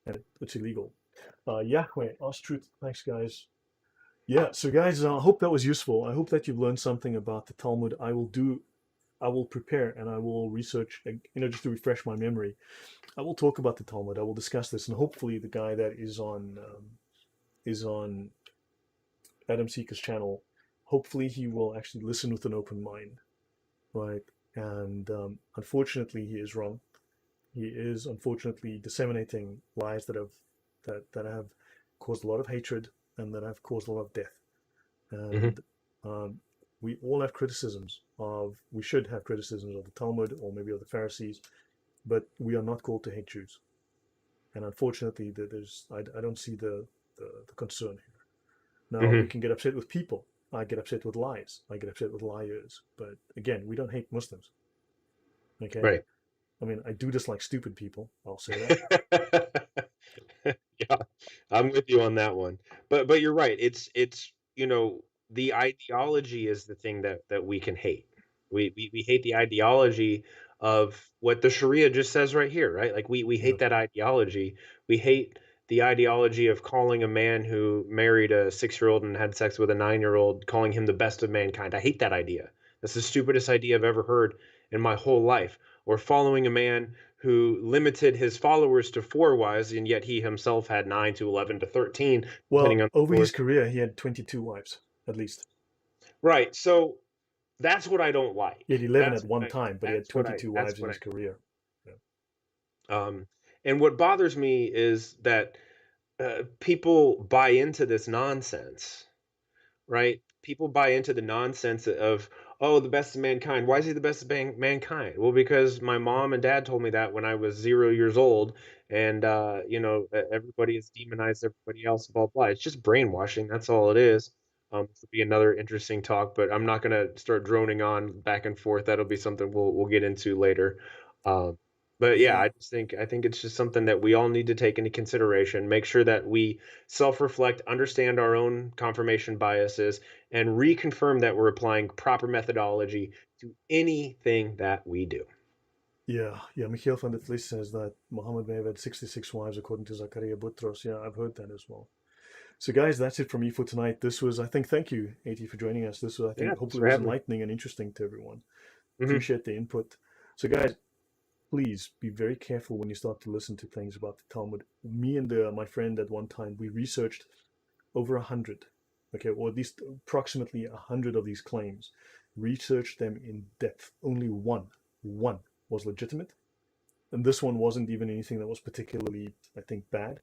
[SPEAKER 1] and it's illegal. Yahweh, ask truth. Thanks, guys. Yeah, so guys, I hope that was useful. I hope that you've learned something about the Talmud. I will prepare and I will research, just to refresh my memory. I will talk about the Talmud. I will discuss this, and hopefully, the guy that is on Adam Seeker's channel, hopefully, he will actually listen with an open mind, right? And unfortunately, he is wrong. He is unfortunately disseminating lies that have caused a lot of hatred and that have caused a lot of death.
[SPEAKER 2] Hmm.
[SPEAKER 1] And um, we should have criticisms of the Talmud or maybe of the Pharisees, but we are not called to hate Jews. And unfortunately, I don't see the concern here. Now, we
[SPEAKER 2] Hmm.
[SPEAKER 1] can get upset with people. I get upset with lies. I get upset with liars. But again, we don't hate Muslims. Okay?
[SPEAKER 2] Right.
[SPEAKER 1] I mean, I do dislike stupid people. I'll say that.
[SPEAKER 2] Yeah, I'm with you on that one. But you're right. It's the ideology is the thing that we can hate. We hate the ideology of what the Sharia just says right here, right? Like we
[SPEAKER 1] Yeah.
[SPEAKER 2] hate that ideology. We hate the ideology of calling a man who married a 6-year-old and had sex with a 9-year-old, calling him the best of mankind. I hate that idea. That's the stupidest idea I've ever heard in my whole life. Or following a man who limited his followers to 4 wives, and yet he himself had 9 to 11 to 13, depending
[SPEAKER 1] Well,
[SPEAKER 2] on
[SPEAKER 1] over
[SPEAKER 2] the
[SPEAKER 1] his
[SPEAKER 2] source.
[SPEAKER 1] career, he had 22 wives, at least.
[SPEAKER 2] Right. So that's what I don't
[SPEAKER 1] He had
[SPEAKER 2] like.
[SPEAKER 1] 11 at one time, but he had
[SPEAKER 2] That's what
[SPEAKER 1] 22
[SPEAKER 2] that's
[SPEAKER 1] wives in
[SPEAKER 2] what
[SPEAKER 1] his career. Yeah.
[SPEAKER 2] um and what bothers me is that people buy into this nonsense, right? People buy into the nonsense of, oh, the best of mankind. Why is he the best of mankind? Well, because my mom and dad told me that when I was 0 years old, and everybody has demonized everybody else. Blah blah. It's just brainwashing. That's all it is. This will be another interesting talk, but I'm not going to start droning on back and forth. That'll be something we'll get into later. Um, But yeah,
[SPEAKER 3] Yeah.
[SPEAKER 2] I think it's just something that we all need to take into consideration. Make sure that we self-reflect, understand our own confirmation biases, and reconfirm that we're applying proper methodology to anything that we do.
[SPEAKER 1] Yeah. Michiel van der Vlies says that Muhammad may have had 66 wives according to Zakaria Butros. Yeah, I've heard that as well. So, guys, that's it from me for tonight. This was, I think, thank you, AT, for joining us. This was, I
[SPEAKER 2] Yeah,
[SPEAKER 1] think,
[SPEAKER 2] thanks
[SPEAKER 1] hopefully
[SPEAKER 2] for
[SPEAKER 1] was
[SPEAKER 2] having me.
[SPEAKER 1] enlightening and interesting to everyone.
[SPEAKER 2] Hmm.
[SPEAKER 1] Appreciate the input. So, guys, please be very careful when you start to listen to things about the Talmud. Me and my friend at one time, we researched over 100, okay, or at least approximately 100 of these claims, researched them in depth. Only one was legitimate. And this one wasn't even anything that was particularly, I think, bad.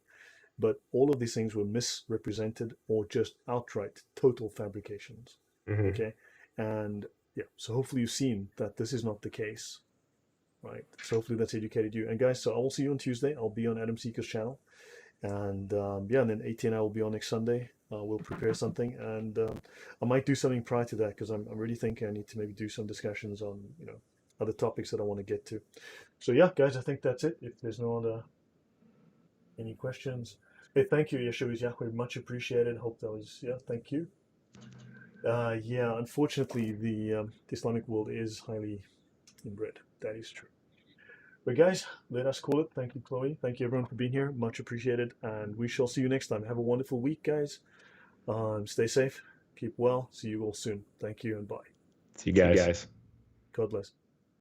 [SPEAKER 1] But all of these things were misrepresented or just outright total fabrications.
[SPEAKER 2] Hmm.
[SPEAKER 1] Okay. And yeah, so hopefully you've seen that this is not the case, right? So hopefully that's educated you. And guys, so I will see you on Tuesday. I'll be on Adam Seeker's channel. And yeah, and then 18 I will be on next Sunday. We'll prepare something, and I might do something prior to that because I'm really thinking I need to maybe do some discussions on other topics that I want to get to. So yeah, guys, I think that's it. If there's no other any questions, hey, thank you, Yeshua Yahweh, much appreciated. Hope that was thank you. Yeah, unfortunately, the Islamic world is highly inbred. That is true. But guys, let us call it. Thank you, Chloe. Thank you, everyone, for being here. Much appreciated. And we shall see you next time. Have a wonderful week, guys. Stay safe. Keep well. See you all soon. Thank you and bye.
[SPEAKER 2] See you guys.
[SPEAKER 1] God bless.